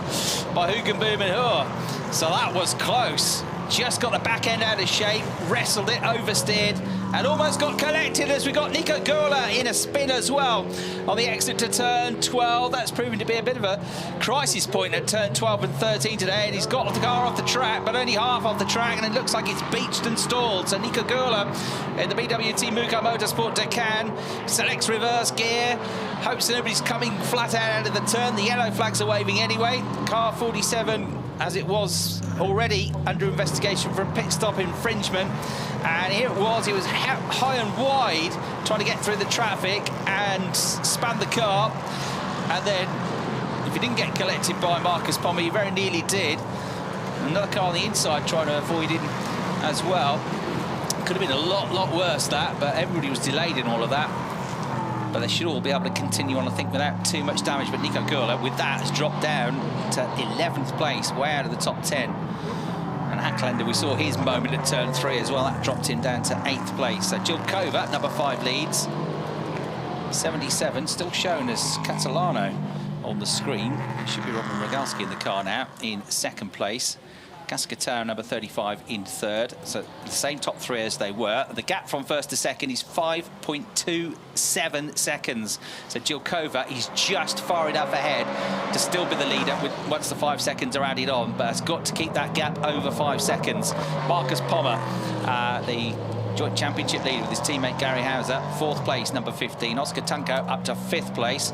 [SPEAKER 1] by Hugenboom and Hur. So that was close. Just got the back end out of shape, wrestled it, oversteered, and almost got collected as we got Nico Gurla in a spin as well on the exit to turn 12. That's proven to be a bit of a crisis point at turn 12 and 13 today, and he's got the car off the track, but only half off the track, and it looks like it's beached and stalled. So Nico Gurla in the BWT Muka Motorsport Deccan selects reverse gear, hopes that nobody's coming flat out of the turn. The yellow flags are waving anyway. Car 47, as it was already under investigation for a pit stop infringement, and here it was. He was high and wide trying to get through the traffic and span the car, and then if he didn't get collected by Marcus Pommer, he very nearly did. Another car on the inside trying to avoid him as well. Could have been a lot worse, that, but everybody was delayed in all of that. But they should all be able to continue on, I think, without too much damage. But Nico Gurla, with that, has dropped down to 11th place, way out of the top 10. And Hacklander, we saw his moment at turn 3 as well. That dropped him down to 8th place. So Jilkova, number 5, leads. 77, still shown as Catalano on the screen. It should be Robin Rogalski in the car now in 2nd place. Cascatao, number 35, in 3rd. So the same top 3 as they were. The gap from 1st to 2nd is 5.27 seconds. So Jilkova, he's just far enough ahead to still be the leader once the 5 seconds are added on, but has got to keep that gap over 5 seconds. Marcus Pommer, the joint championship leader with his teammate Gary Hauser, 4th place, number 15. Oscar Tunko up to 5th place.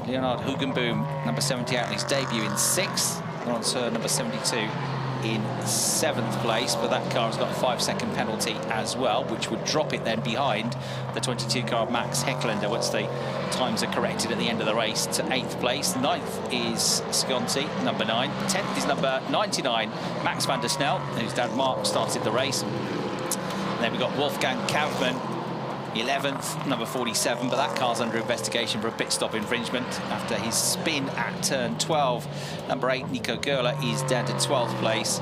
[SPEAKER 1] Leonard Hugenboom, number 78, on his debut, in 6th. Laurence Her, number 72, in 7th place, but that car has got a 5-second penalty as well, which would drop it then behind the 22 car of Max Hecklander once the times are corrected at the end of the race, to 8th place. 9th is Sconti, number 9. 10th is number 99, Max van der Snel, whose dad Mark started the race. And then we've got Wolfgang Kaufmann, 11th, number 47, but that car's under investigation for a pit stop infringement after his spin at turn 12. Number 8, Nico Gurla, is down to 12th place.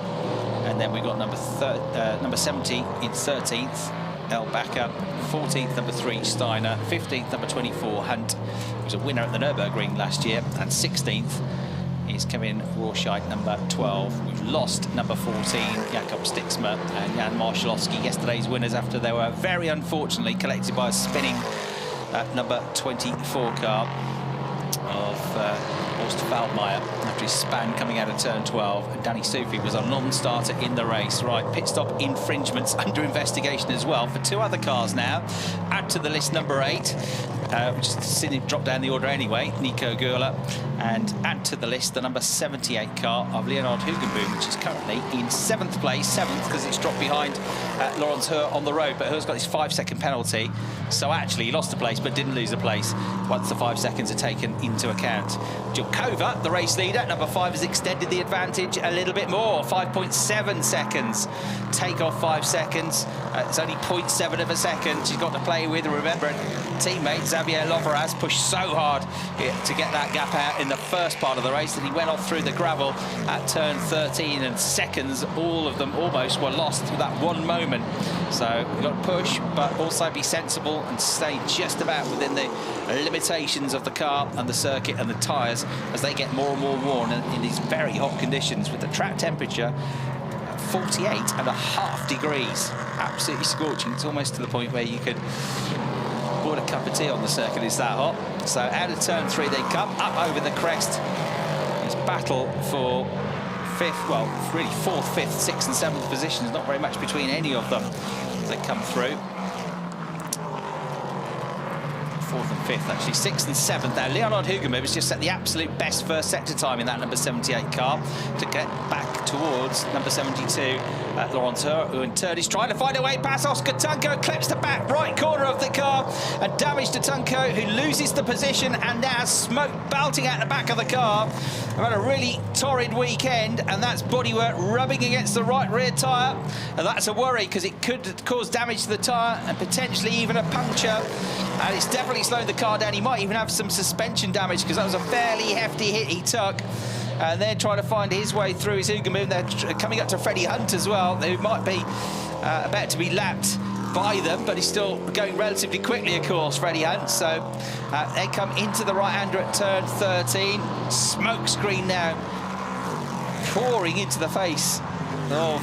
[SPEAKER 1] And then we've got number 70 in 13th, El Bakker. 14th, number 3, Steiner. 15th, number 24, Hunt, who was a winner at the Nürburgring last year. And 16th is Kevin Rorschach, number 12. We've lost number 14, Jakob Stixmer and Jan Marszalowski, yesterday's winners, after they were very unfortunately collected by a spinning number 24 car of Horst Feldmeier after his span coming out of turn 12. And Danny Sufi was a non-starter in the race. Right, pit stop infringements under investigation as well for 2 other cars now. Add to the list number 8, which is seen him drop down the order anyway, Nico Gurla, and add to the list the number 78 car of Leonard Hugenboom, which is currently in 7th place, 7th because it's dropped behind Laurence Her on the road, but Her's got his 5-second penalty, so actually he lost a place but didn't lose a place once the 5 seconds are taken into account. Jilkova, the race leader, number 5, has extended the advantage a little bit more, 5.7 seconds. Take off 5 seconds, it's only 0.7 of a second she's got to play with. Remember, teammate Xavier Loveraz pushed so hard to get that gap out in the first part of the race that he went off through the gravel at turn 13, and seconds, all of them almost, were lost with that one moment. So we've got to push, but also be sensible and stay just about within the limitations of the car and the circuit and the tyres as they get more and more worn in these very hot conditions, with the track temperature 48.5 degrees. Absolutely scorching. It's almost to the point where you could boil a cup of tea on the circuit, it's that hot. So out of turn 3 they come, up over the crest. It's battle for 5th, well, really 4th, 5th, 6th and 7th positions. Not very much between any of them as they come through. 4th and 5th, actually. 6th and 7th now. Leonard Hugenboom has just set the absolute best first sector time in that number 78 car to get back towards number 72, Laurence Her, who in turn is trying to find a way past Oscar Tunko. Clips the back right corner of the car and damage to Tunko, who loses the position, and now smoke belting out the back of the car. We've had a really torrid weekend, and that's bodywork rubbing against the right rear tyre, and that's a worry because it could cause damage to the tyre and potentially even a puncture. And it's definitely slowed the car down. He might even have some suspension damage because that was a fairly hefty hit he took. And they're trying to find his way through his Hugenboom. They're coming up to Freddie Hunt as well, who might be about to be lapped by them, but he's still going relatively quickly, of course, Freddie Hunt. So they come into the right-hander at turn 13. Smoke screen now pouring into the face of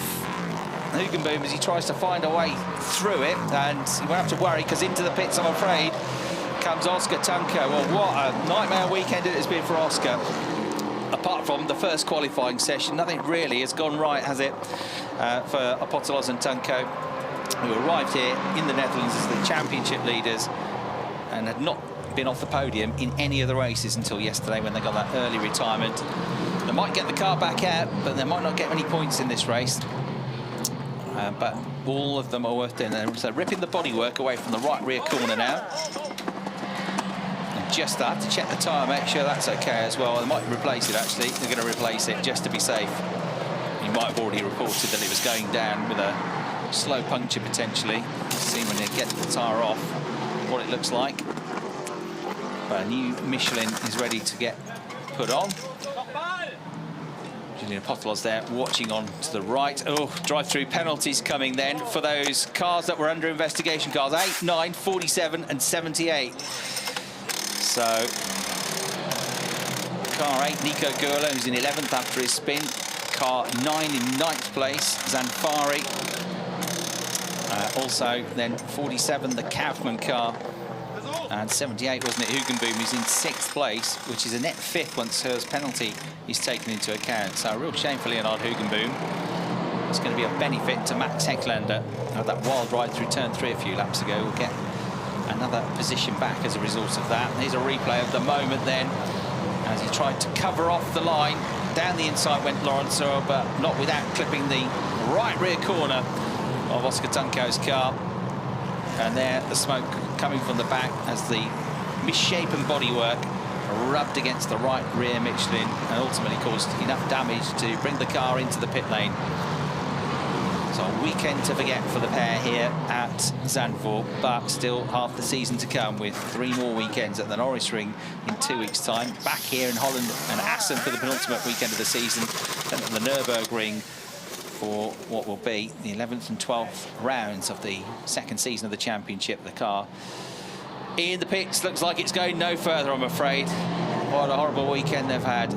[SPEAKER 1] Hugenboom as he tries to find a way through it, and he won't have to worry because into the pits, I'm afraid, comes Oscar Tunko. Well, what a nightmare weekend it has been for Oscar. Apart from the first qualifying session, nothing really has gone right, has it, for Apostolos and Tunko, who arrived here in the Netherlands as the championship leaders and had not been off the podium in any of the races until yesterday when they got that early retirement. They might get the car back out, but they might not get many points in this race. But all of them are worth doing. So ripping the bodywork away from the right rear corner now. And just that, to check the tyre, make sure that's okay as well. They might replace it, actually. They're going to replace it just to be safe. You might have already reported that it was going down with a slow puncture potentially. See when they get the tyre off what it looks like. But a new Michelin is ready to get put on. Julian Pottelos there watching on to the right. Oh, drive-through penalties coming then for those cars that were under investigation. Cars 8, 9, 47 and 78. So car 8, Nico Gurla, who's in 11th after his spin. Car 9 in 9th place, Zanfari. Also then 47, the Kaufman car. And 78, wasn't it, Hugenboom, who's in 6th place, which is a net 5th once Her's penalty is taken into account. So a real shame for Leonard Hugenboom. It's going to be a benefit to Max Hecklander. That wild ride through turn 3 a few laps ago will get another position back as a result of that. Here's a replay of the moment then, as he tried to cover off the line. Down the inside went Laurenceau, but not without clipping the right rear corner of Oscar Tunko's car. And there, the smoke coming from the back as the misshapen bodywork rubbed against the right rear Michelin and ultimately caused enough damage to bring the car into the pit lane. So a weekend to forget for the pair here at Zandvoort, but still half the season to come with 3 more weekends at the Norris Ring in 2 weeks' time. Back here in Holland and Assen for the penultimate weekend of the season, then at the Nürburgring for what will be the 11th and 12th rounds of the 2nd season of the championship. The car in the pits looks like it's going no further, I'm afraid. What a horrible weekend they've had.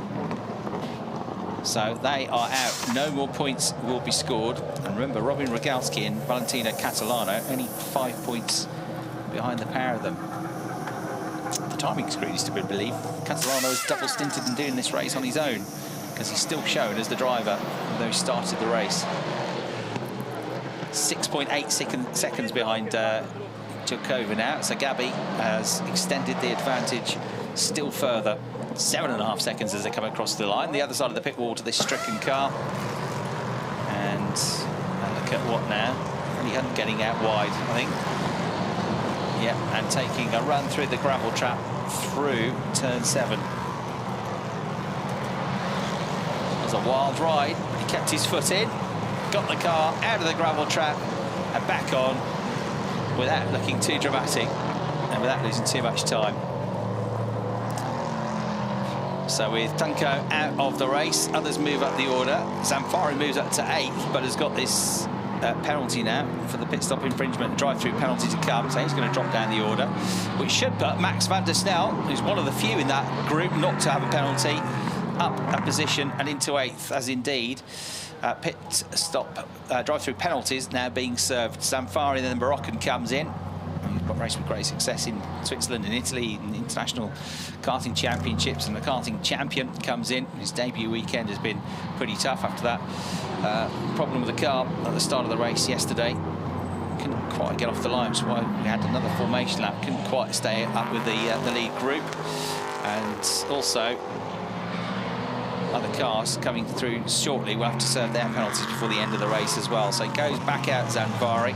[SPEAKER 1] So they are out. No more points will be scored. And remember, Robin Rogalski and Valentino Catalano only 5 points behind the pair of them. The timing screen is to be believed. Catalano is double stinted in doing this race on his own, because he's still shown as the driver, although he started the race. 6.8 seconds behind Djokovic now. So Gabi has extended the advantage still further. 7.5 seconds as they come across the line. The other side of the pit wall to this stricken car. And look at what now? Really Hunt getting out wide, I think. Yep, and taking a run through the gravel trap through turn 7. It was a wild ride. He kept his foot in, got the car out of the gravel trap and back on without looking too dramatic and without losing too much time. So with Tunko out of the race, others move up the order. Zanfari moves up to 8th, but has got this penalty now for the pit stop infringement, drive-through penalty to come, so he's going to drop down the order, which should put Max van der Snel, who's one of the few in that group not to have a penalty, up a position and into 8th, as indeed pit stop drive-through penalties now being served. Zanfari, then Moroccan comes in. He's got raced with great success in Switzerland and Italy in the international karting championships, and the karting champion comes in. His debut weekend has been pretty tough after that problem with the car at the start of the race yesterday. Couldn't quite get off the line, so we had another formation lap. Couldn't quite stay up with the lead group, and also other cars coming through shortly will have to serve their penalties before the end of the race as well. So he goes back out, Zanfari.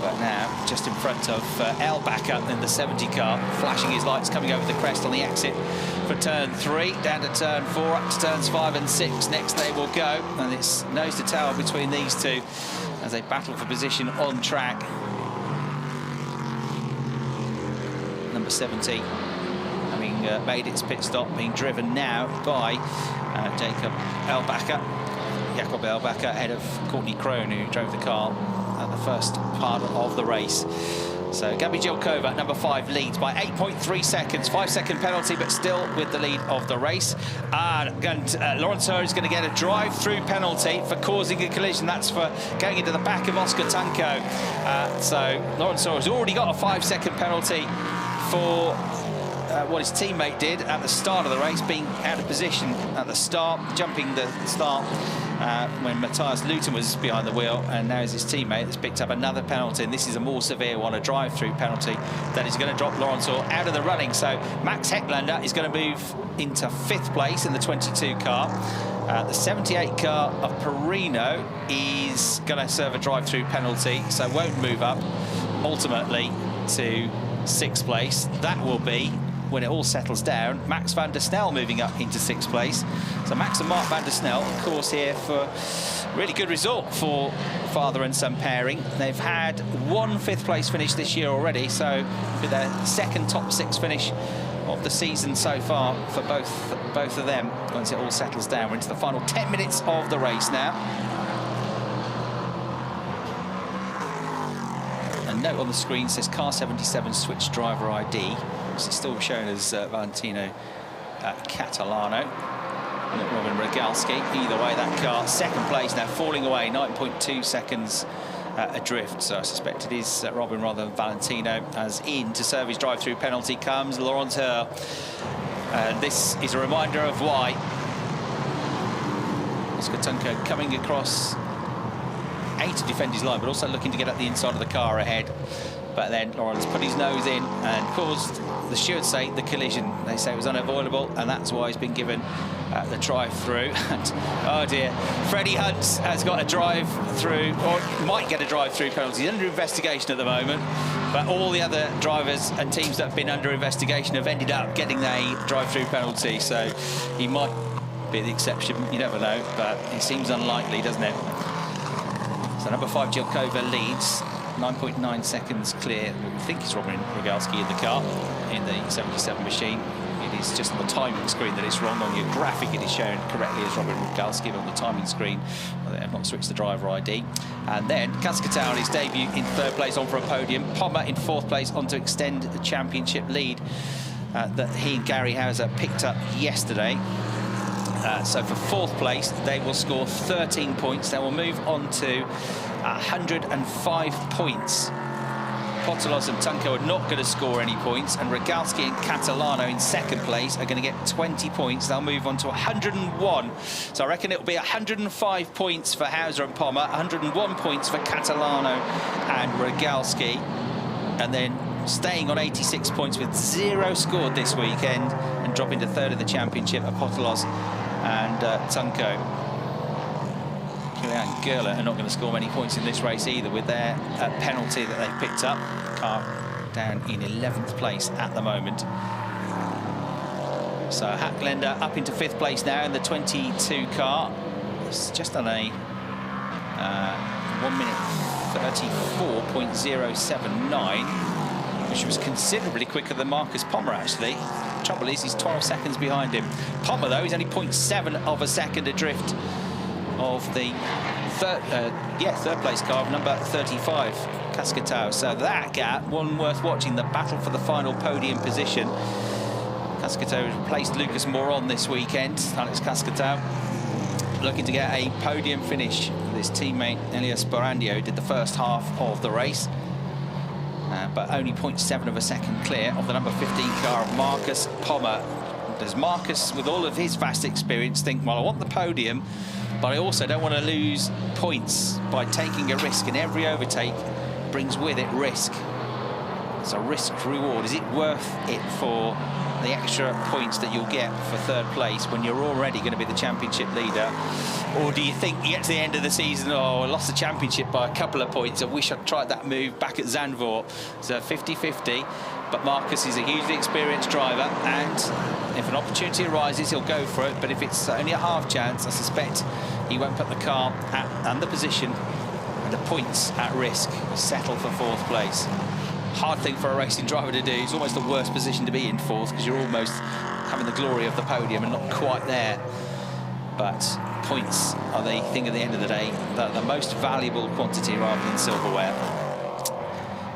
[SPEAKER 1] But now, just in front of El Bakker in the 70 car, flashing his lights, coming over the crest on the exit for turn 3, down to turn 4, up to turns 5 and 6. Next they will go, and it's nose to tail between these two as they battle for position on track. Number 70 having made its pit stop, being driven now by Jacob El Bakker ahead of Courtney Crone, who drove the car at the first part of the race. So Gabi Jelkova, number 5, leads by 8.3 seconds. 5-second penalty, but still with the lead of the race. Lawrence Hurd is going to get a drive-through penalty for causing a collision. That's for going into the back of Oscar Tunko. So Lawrence Hurd has already got a 5-second penalty for what his teammate did at the start of the race, being out of position at the start, jumping the start when Matthias Luton was behind the wheel, and now is his teammate that's picked up another penalty, and this is a more severe one, a drive-through penalty that is going to drop Lawrence Hall out of the running. So Max Hecklander is going to move into 5th place in the 22 car. The 78 car of Perino is going to serve a drive-through penalty, so won't move up ultimately to 6th place. That will be when it all settles down, Max van der Snel moving up into 6th place. So Max and Mark van der Snel, of course, here for really good result for father and son pairing. They've had one 5th place finish this year already, so with their second top 6 finish of the season so far for both of them. Once it all settles down, we're into the final 10 minutes of the race now. A note on the screen says car 77 switch driver ID. It's still shown as Valentino Catalano. Not Robin Rogalski. Either way, that car, 2nd place now, falling away, 9.2 seconds adrift. So I suspect it is Robin rather than Valentino. As in to serve his drive-through penalty comes Laurent Heur. This is a reminder of why. Oscar Tunko coming across, to defend his line, but also looking to get at the inside of the car ahead. But then Lawrence put his nose in and caused, the stewards say, the collision. They say it was unavoidable, and that's why he's been given the drive-through. And, oh dear, Freddie Hunt has got a drive-through, or might get a drive-through penalty. He's under investigation at the moment, but all the other drivers and teams that have been under investigation have ended up getting a drive-through penalty. So he might be the exception, you never know, but it seems unlikely, doesn't it? So number 5, Jilkova leads, 9.9 seconds clear. We think it's Robin Rogalski in the car, in the 77 machine. It is just on the timing screen that it's wrong. On your graphic, it is shown correctly as Robin Rogalski, but on the timing screen, they have not switched the driver ID. And then Cascatau on his debut in 3rd place, on for a podium. Pommer in 4th place, on to extend the championship lead that he and Gary Hauser picked up yesterday. So for 4th place, they will score 13 points. They will move on to 105 points. Potolos and Tunko are not going to score any points, and Rogalski and Catalano in 2nd place are going to get 20 points. They'll move on to 101. So I reckon it'll be 105 points for Hauser and Pommer, 101 points for Catalano and Rogalski, and then staying on 86 points with 0 scored this weekend and dropping to 3rd in the championship are Potolos and Tunko. Julian Gerler are not going to score many points in this race either, with their penalty that they picked up. Car down in 11th place at the moment. So Hacklender up into 5th place now in the 22 car. It's just on a 1 minute 34.079, which was considerably quicker than Marcus Pommer, actually. Trouble is, he's 12 seconds behind him. Pommer, though, he's only 0.7 of a second adrift of the third place car of number 35, Cascatau. So that gap, one worth watching, the battle for the final podium position. Cascatau has replaced Lucas Moron this weekend. Alex Cascatau looking to get a podium finish. His teammate Elias Barandio did the first half of the race, but only 0.7 of a second clear of the number 15 car of Marcus Pommer. Does Marcus, with all of his vast experience, think, well, I want the podium, but I also don't want to lose points by taking a risk, and every overtake brings with it risk. It's a risk reward. Is it worth it for the extra points that you'll get for 3rd place when you're already going to be the championship leader? Or do you think you get to the end of the season, oh, I lost the championship by a couple of points, I wish I'd tried that move back at Zandvoort? So 50-50, but Marcus is a hugely experienced driver, and if an opportunity arises, he'll go for it. But if it's only a half chance, I suspect he won't put the car and the position and the points at risk. Settle for 4th place. Hard thing for a racing driver to do. It's almost the worst position to be in 4th, because you're almost having the glory of the podium and not quite there. But points are the thing at the end of the day, the most valuable quantity rather than silverware.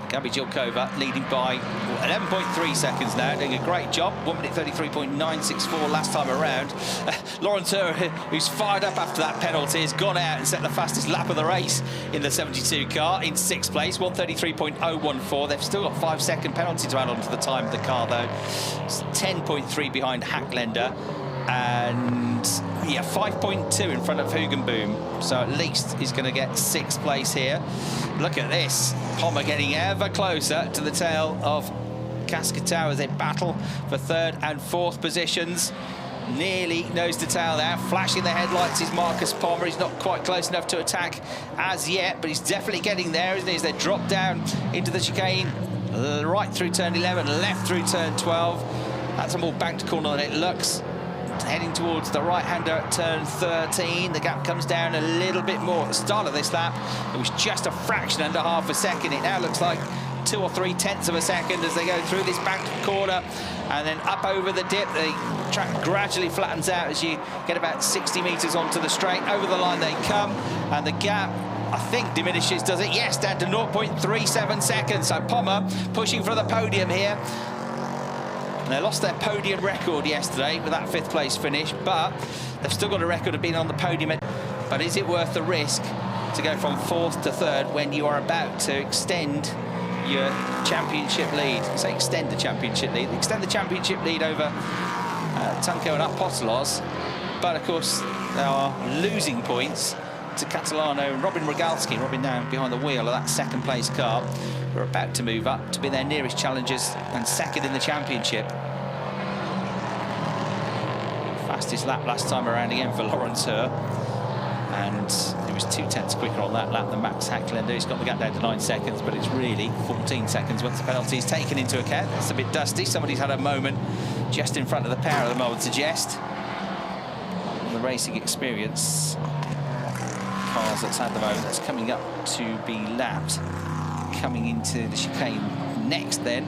[SPEAKER 1] Gabi Jilkova leading by 11.3 seconds now, doing a great job. 1 minute 33.964 last time around. Laurent Heur, who's fired up after that penalty, has gone out and set the fastest lap of the race in the 72 car in 6th place, 133.014. They've still got 5-second penalty to add on to the time of the car, though. It's 10.3 behind Hacklender, and yeah, 5.2 in front of Hugenboom. So at least he's going to get 6th place here. Look at this. Pommer getting ever closer to the tail of Cascatau as they battle for 3rd and 4th positions. Nearly nose to tail now. Flashing the headlights is Marcus Pommer. He's not quite close enough to attack as yet, but he's definitely getting there, isn't he? As they drop down into the chicane, right through turn 11, left through turn 12. That's a more banked corner than it looks. Heading towards the right-hander at turn 13. The gap comes down a little bit more. At the start of this lap, it was just a fraction under half a second. It now looks like 2 or 3 tenths of a second as they go through this banked corner and then up over the dip. The track gradually flattens out as you get about 60 metres onto the straight. Over the line they come, and the gap, I think, diminishes, does it? Yes, down to 0.37 seconds. So Pommer pushing for the podium here. And they lost their podium record yesterday with that 5th place finish, but they've still got a record of being on the podium. But is it worth the risk to go from 4th to 3rd when you are about to extend your championship lead? I say extend the championship lead. Extend the championship lead over Tunco and Apostolos. But, of course, they are losing points to Catalano and Robin Rogalski. Robin now behind the wheel of that 2nd place car. We're about to move up to be their nearest challengers and 2nd in the championship. Fastest lap last time around again for Lawrence Herr, and it was 2 tenths quicker on that lap than Max Hacklander. He's got the gap down to 9 seconds, but it's really 14 seconds once the penalty is taken into account. That's a bit dusty. Somebody's had a moment just in front of the pair of them, I would suggest. And the racing experience cars that's at the moment, that's coming up to be lapped. Coming into the chicane next then.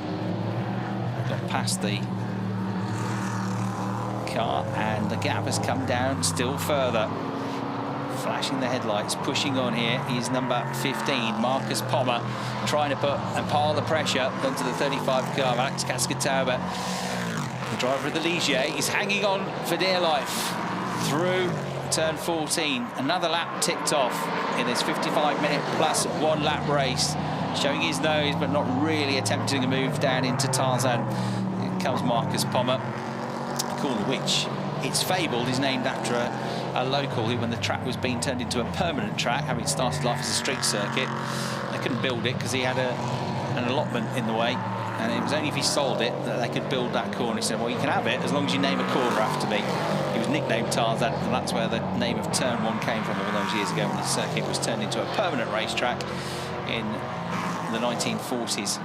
[SPEAKER 1] Got past the car and the gap has come down still further. Flashing the headlights, pushing on here is number 15, Marcus Pommer, trying to put and pile the pressure onto the 35 car, Alex Cascatauber. The driver of the Ligier is hanging on for dear life through turn 14. Another lap ticked off in this 55-minute plus 1 lap race. Showing his nose, but not really attempting a move down into Tarzan. Here comes Marcus Pommer. A corner which, it's fabled, is named after a local who, when the track was being turned into a permanent track, having started life as a street circuit, they couldn't build it because he had an allotment in the way. And it was only if he sold it that they could build that corner. He said, well, you can have it as long as you name a corner after me. He was nicknamed Tarzan, and that's where the name of Turn 1 came from all those years ago when the circuit was turned into a permanent racetrack in the 1940s.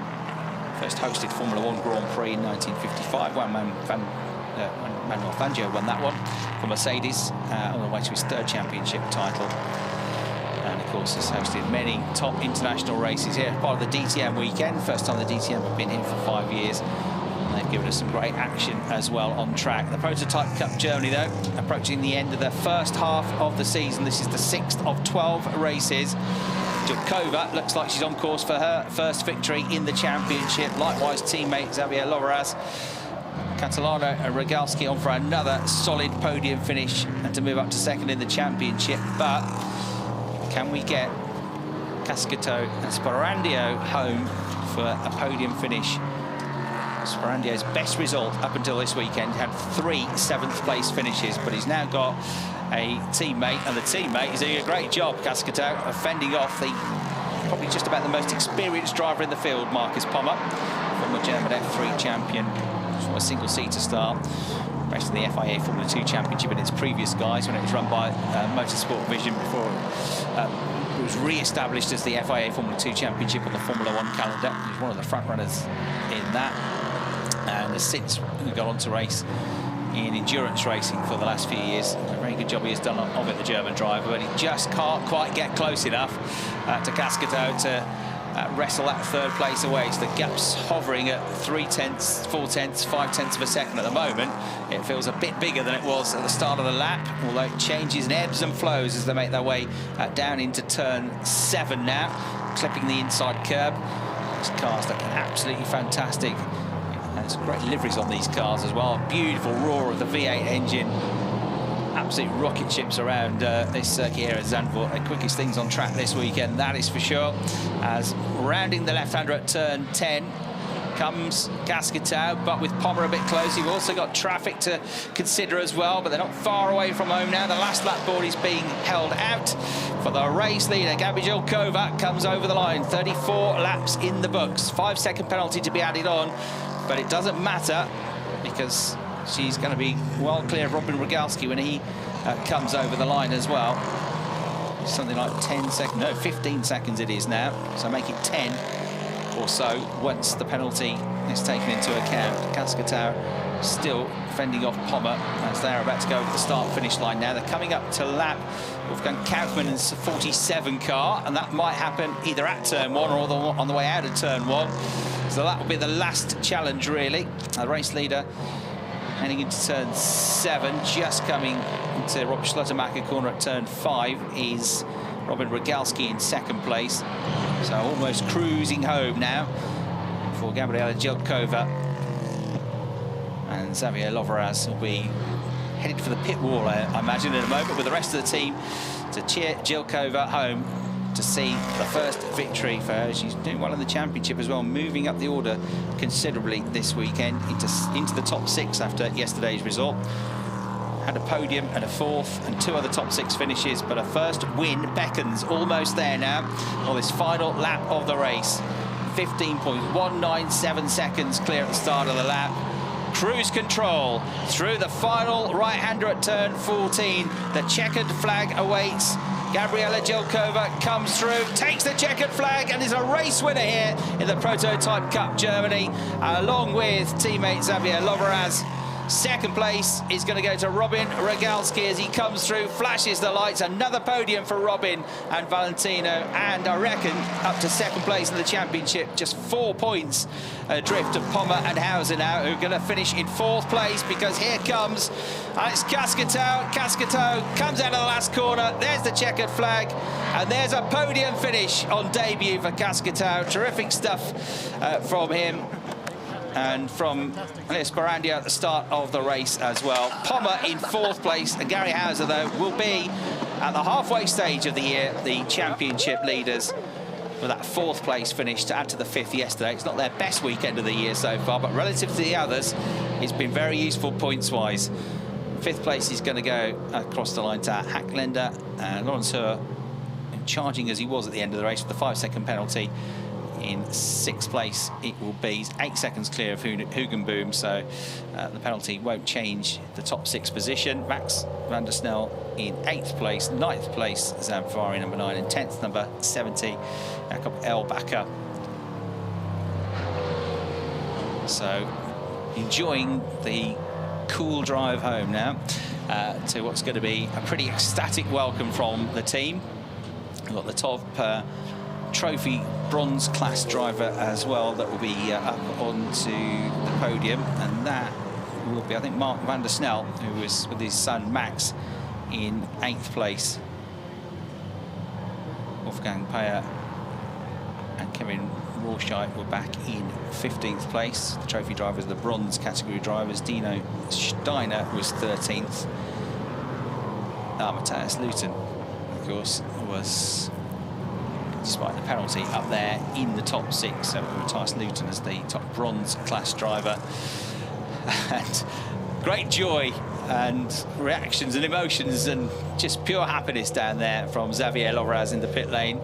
[SPEAKER 1] First hosted Formula 1 Grand Prix in 1955. Manuel Fangio won that one for Mercedes on the way to his 3rd championship title. And of course has hosted many top international races here, part of the DTM weekend. First time the DTM have been here for 5 years. And they've given us some great action as well on track. The Prototype Cup Germany, though, approaching the end of the first half of the season. This is the 6th of 12 races. Jurkova looks like she's on course for her first victory in the championship. Likewise, teammate Xavier Loveras. Catalano and Rogalski on for another solid podium finish and to move up to 2nd in the championship. But can we get Cascato and Sporandio home for a podium finish? Sporandio's best result up until this weekend had 3 7th place finishes, but he's now got a teammate, and the teammate is doing a great job, Cascato, of fending off the probably just about the most experienced driver in the field, Marcus Pommer, former German F3 champion from a single-seater start. Rest of the FIA Formula 2 Championship in its previous guise when it was run by Motorsport Vision before it was re-established as the FIA Formula 2 Championship on the Formula 1 calendar. He was one of the front runners in that, and has since gone on to race in endurance racing for the last few years. A very good job he has done of it, the German driver, but he just can't quite get close enough to Cascato to wrestle that 3rd place away. So the gap's hovering at 3 tenths, 4 tenths, 5 tenths of a second at the moment. It feels a bit bigger than it was at the start of the lap, although it changes and ebbs and flows as they make their way down into turn 7 now, clipping the inside curb. These cars looking absolutely fantastic. There's great liveries on these cars as well. A beautiful roar of the V8 engine. Absolute rocket ships around this circuit here at Zandvoort. The quickest things on track this weekend, that is for sure. As rounding the left-hander at turn 10 comes Cascatau, but with Pommer a bit close. You've also got traffic to consider as well, but they're not far away from home now. The last lap board is being held out for the race leader. Gabi Jilkova comes over the line. 34 laps in the books. 5-second penalty to be added on, but it doesn't matter because she's going to be well clear of Robin Rogalski when he comes over the line as well. Something like 10 seconds, no, 15 seconds it is now, so make it 10. or so once the penalty is taken into account. Cascatau still fending off Pommer as they're about to go over the start-finish line now. They're coming up to lap Wolfgang Kaufmann's 47 car, and that might happen either at turn 1 or on the way out of turn 1. So that will be the last challenge, really. The race leader heading into turn 7, just coming into Rob Schlottermacher corner at turn 5 is Robin Rogalski in second place. So almost cruising home now for Gabriela Jelkova. And Xavier Loveraz will be headed for the pit wall, I imagine, in a moment with the rest of the team to cheer Jelkova home to see the first victory for her. She's doing well in the championship as well, moving up the order considerably this weekend into the top 6 after yesterday's result. Had a podium and a 4th and 2 other top 6 finishes, but a first win beckons almost there now on this final lap of the race. 15.197 seconds clear at the start of the lap. Cruise control through the final right-hander at turn 14. The checkered flag awaits. Gabriela Jelkova comes through, takes the checkered flag, and is a race winner here in the Prototype Cup Germany, along with teammate Xavier Loveraz. Second place is going to go to Robin Rogalski as he comes through, flashes the lights. Another podium for Robin and Valentino, and I reckon up to second place in the championship, just 4 points adrift of Pommer and Hauser now, who are going to finish in 4th place, because here comes Alex Cascatau. Cascatau comes out of the last corner. There's the checkered flag, and there's a podium finish on debut for Cascatau. Terrific stuff from him. And from Elias Barandia at the start of the race as well. Pommer in 4th place, and Gary Hauser, though, will be at the halfway stage of the year the championship leaders with that 4th place finish to add to the 5th yesterday. It's not their best weekend of the year so far, but relative to the others, it's been very useful points-wise. 5th place is going to go across the line to Hacklender, and Lawrence Hur, charging as he was at the end of the race with the 5-second penalty. In 6th place it will be 8 seconds clear of Hugenboom, so the penalty won't change the top 6 position. Max van der Snel in 8th place, 9th place Zamfari number 9, and 10th number 70 Jakob Elbacker. So enjoying the cool drive home now to what's going to be a pretty ecstatic welcome from the team. We've got the top trophy bronze class driver as well that will be up onto the podium, and that will be, I think, Mark van der Snel, who was with his son Max in 8th place. Wolfgang Payer and Kevin Rorschach were back in 15th place. The trophy drivers, the bronze category drivers. Dino Steiner was 13th. Matthias Luton, of course, was, despite the penalty, up there in the top 6. So Matthias Luton as the top bronze class driver. And great joy and reactions and emotions and just pure happiness down there from Xavier Loveraz in the pit lane.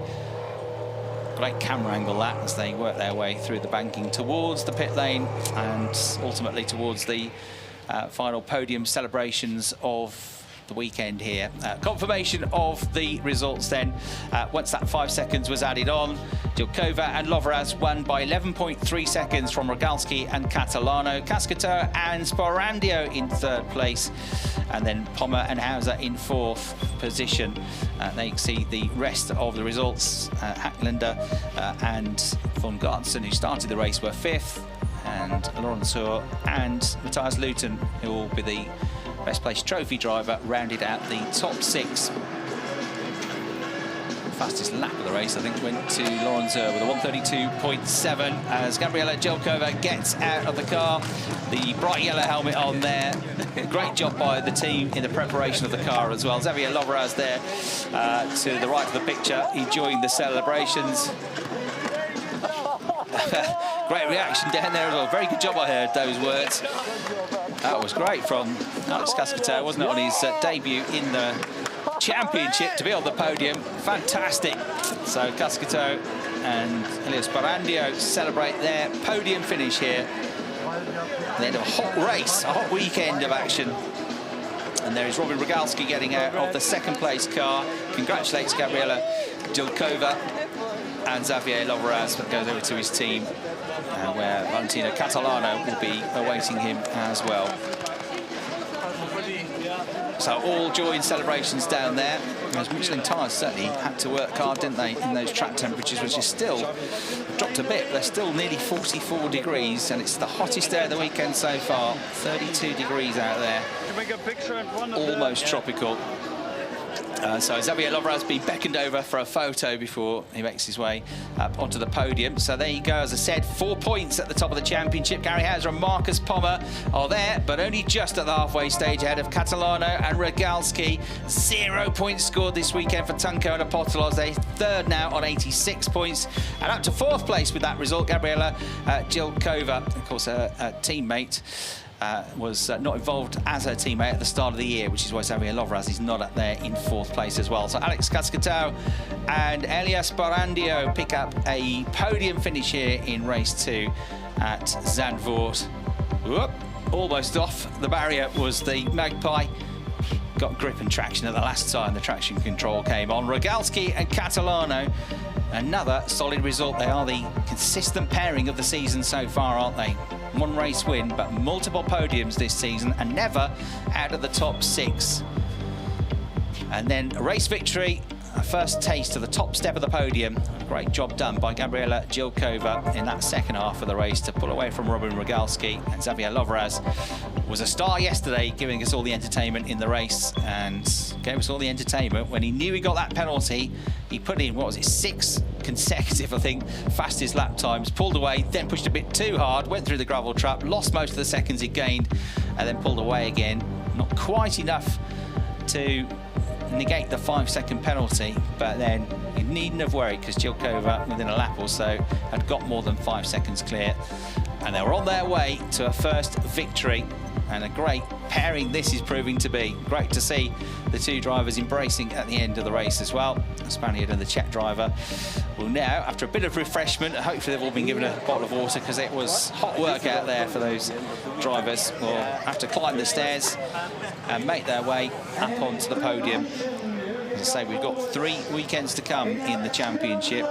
[SPEAKER 1] Great camera angle that, as they work their way through the banking towards the pit lane and ultimately towards the final podium celebrations of the weekend here. Confirmation of the results then. Once that 5 seconds was added on, Jelkova and Loveraz won by 11.3 seconds from Rogalski and Catalano. Cascatau and Sporandio in 3rd place, and then Pommer and Hauser in 4th position. They see the rest of the results. Hacklender and von Gartzen, who started the race, were 5th, and Lawrence Hur and Matthias Luton, who will be the best placed trophy driver, rounded out the top 6. Fastest lap of the race, I think, went to Lawrence Hur with a 132.7 as Gabriela Jelkova gets out of the car. The bright yellow helmet on there. Great job by the team in the preparation of the car as well. Xavier Loveraz there to the right of the picture, enjoying the celebrations. Great reaction down there as well. Very good job, I heard those words. That was great from Alex Cascatau, wasn't it, on his debut in the championship, to be on the podium. Fantastic. So Cascatau and Elias Barandio celebrate their podium finish here at the end of a hot race, a hot weekend of action. And there is Robin Rogalski getting out of the 2nd place car. Congratulates Gabriela Jelkova. and Xavier Loveraz goes over to his team, where Valentino Catalano will be awaiting him as well. So all joy and celebrations down there. As Michelin Tires certainly had to work hard, didn't they, in those track temperatures, which is still dropped a bit. They're still nearly 44 degrees, and it's the hottest day of the weekend so far. 32 degrees out there, almost tropical. So Xavier Loveraz being beckoned over for a photo before he makes his way up onto the podium. So there you go, as I said, 4 points at the top of the championship. Gary Hauser and Marcus Pommer are there, but only just at the halfway stage ahead of Catalano and Rogalski. 0 points scored this weekend for Tunko and Apostolos. They're third now on 86 points. And up to fourth place with that result, Gabriela Jilkova, of course, a teammate. Was not involved as her teammate at the start of the year, which is why Xavier Loveraz is not up there in fourth place as well. So Alex Cascatau and Elias Barandio pick up a podium finish here in race 2 at Zandvoort. Whoop, almost off the barrier was the Magpie. Got grip and traction at the last time the traction control came on. Rogalski and Catalano, another solid result. They are the consistent pairing of the season so far, aren't they? 1 race win, but multiple podiums this season, and never out of the top 6. And then a race victory, a first taste of the top step of the podium. Great job done by Gabriela Jilkova in that second half of the race to pull away from Robin Rogalski. And Xavier Loveraz was a star yesterday, giving us all the entertainment in the race, and gave us all the entertainment when he knew he got that penalty. He put in, what was it, 6 consecutive, I think, fastest lap times, pulled away, then pushed a bit too hard, went through the gravel trap, lost most of the seconds he gained, and then pulled away again. Not quite enough to negate the 5-second penalty, but then you needn't have worried, because Jilkova, within a lap or so, had got more than 5 seconds clear, and they were on their way to a first victory. And a great pairing this is proving to be. Great to see the 2 drivers embracing at the end of the race as well. The Spaniard and the Czech driver will now, after a bit of refreshment, hopefully they've all been given a bottle of water, because it was hot work out there for those drivers, will have to climb the stairs and make their way up onto the podium. As I say, we've got 3 weekends to come in the championship,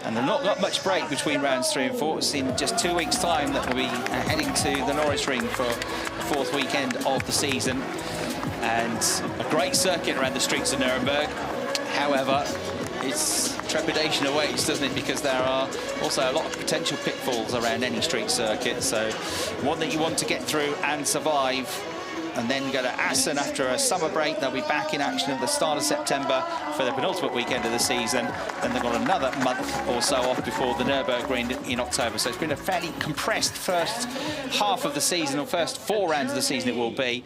[SPEAKER 1] and they've not got much break between rounds 3 and 4. It's in just 2 weeks' time that we'll be heading to the Norris Ring for the 4th weekend of the season, and a great circuit around the streets of Nuremberg. However, it's trepidation awaits, doesn't it? Because there are also a lot of potential pitfalls around any street circuit, so one that you want to get through and survive. And then go to Assen after a summer break. They'll be back in action at the start of September for the penultimate weekend of the season. Then they've got another month or so off before the Nürburgring in October. So it's been a fairly compressed first half of the season, or first 4 rounds of the season it will be.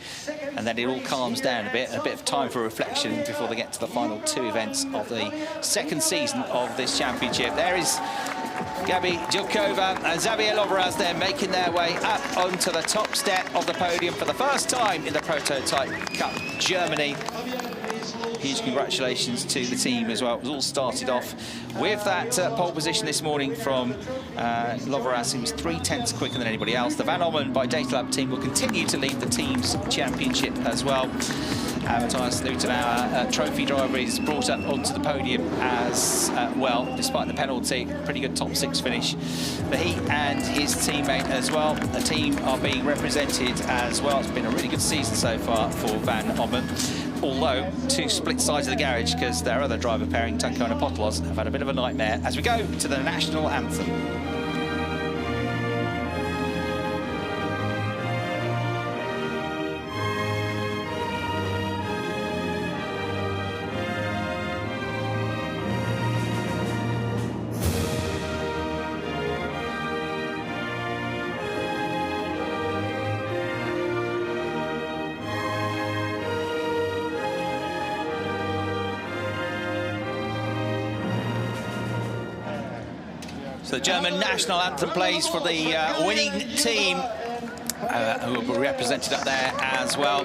[SPEAKER 1] And then it all calms down a bit of time for reflection before they get to the final 2 events of the second season of this championship. There is Gabi Jilkova and Xavier Loveraz there, making their way up onto the top step of the podium for the first time in the Prototype Cup Germany. Huge congratulations to the team as well. It was all started off with that pole position this morning from Loveraz. He was 3/10 quicker than anybody else. The Van Ommen by Datalab team will continue to lead the team's championship as well. Matthias Lutenauer, trophy driver, is brought up onto the podium as well, despite the penalty. Pretty good top 6 finish for he and his teammate as well. The team are being represented as well. It's been a really good season so far for Van Ommen, although 2 split sides of the garage, because their other driver pairing, Tunko and Apostolos, have had a bit of a nightmare as we go to the national anthem. So the German national anthem plays for the winning team, who will be represented up there as well.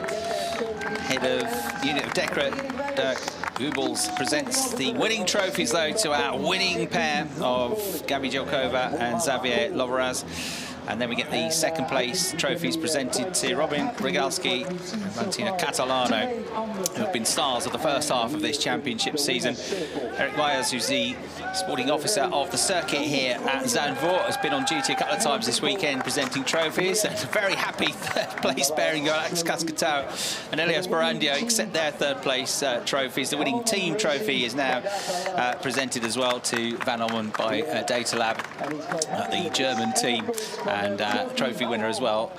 [SPEAKER 1] Head of Unit of Decorate, Dirk Goebbels, presents the winning trophies, though, to our winning pair of Gabi Jilkova and Xavier Loveraz. And then we get the second place trophies presented to Robin Regalski and Valentina Catalano, who have been stars of the first half of this championship season. Eric Myers, who's the sporting officer of the circuit here at Zandvoort, has been on duty a couple of times this weekend presenting trophies. And a very happy third place pairing, Alex Cascatao and Elias Barandio, accept their third place trophies. The winning team trophy is now presented as well to Van Ommen by Data Lab, the German team, and trophy winner as well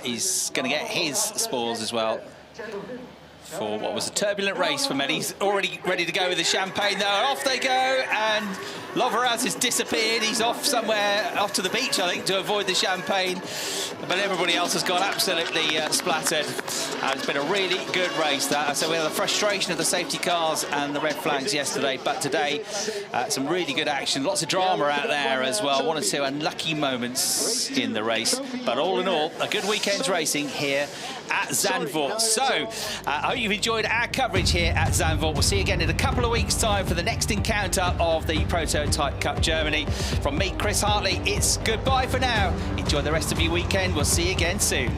[SPEAKER 1] is going to get his spoils as well for what was a turbulent race for many. He's already ready to go with the champagne though. Off they go, and Loveraz has disappeared. He's off somewhere, off to the beach, I think, to avoid the champagne. But everybody else has gone absolutely splattered. It's been a really good race, that. So we had the frustration of the safety cars and the red flags yesterday, but today some really good action. Lots of drama out there as well. One or two unlucky moments in the race. But all in all, a good weekend's racing here at Zandvoort. So I hope you've enjoyed our coverage here at Zandvoort. We'll see you again in a couple of weeks' time for the next encounter of the Prototype Cup Germany. From me, Chris Hartley, it's goodbye for now. Enjoy the rest of your weekend. We'll see you again soon.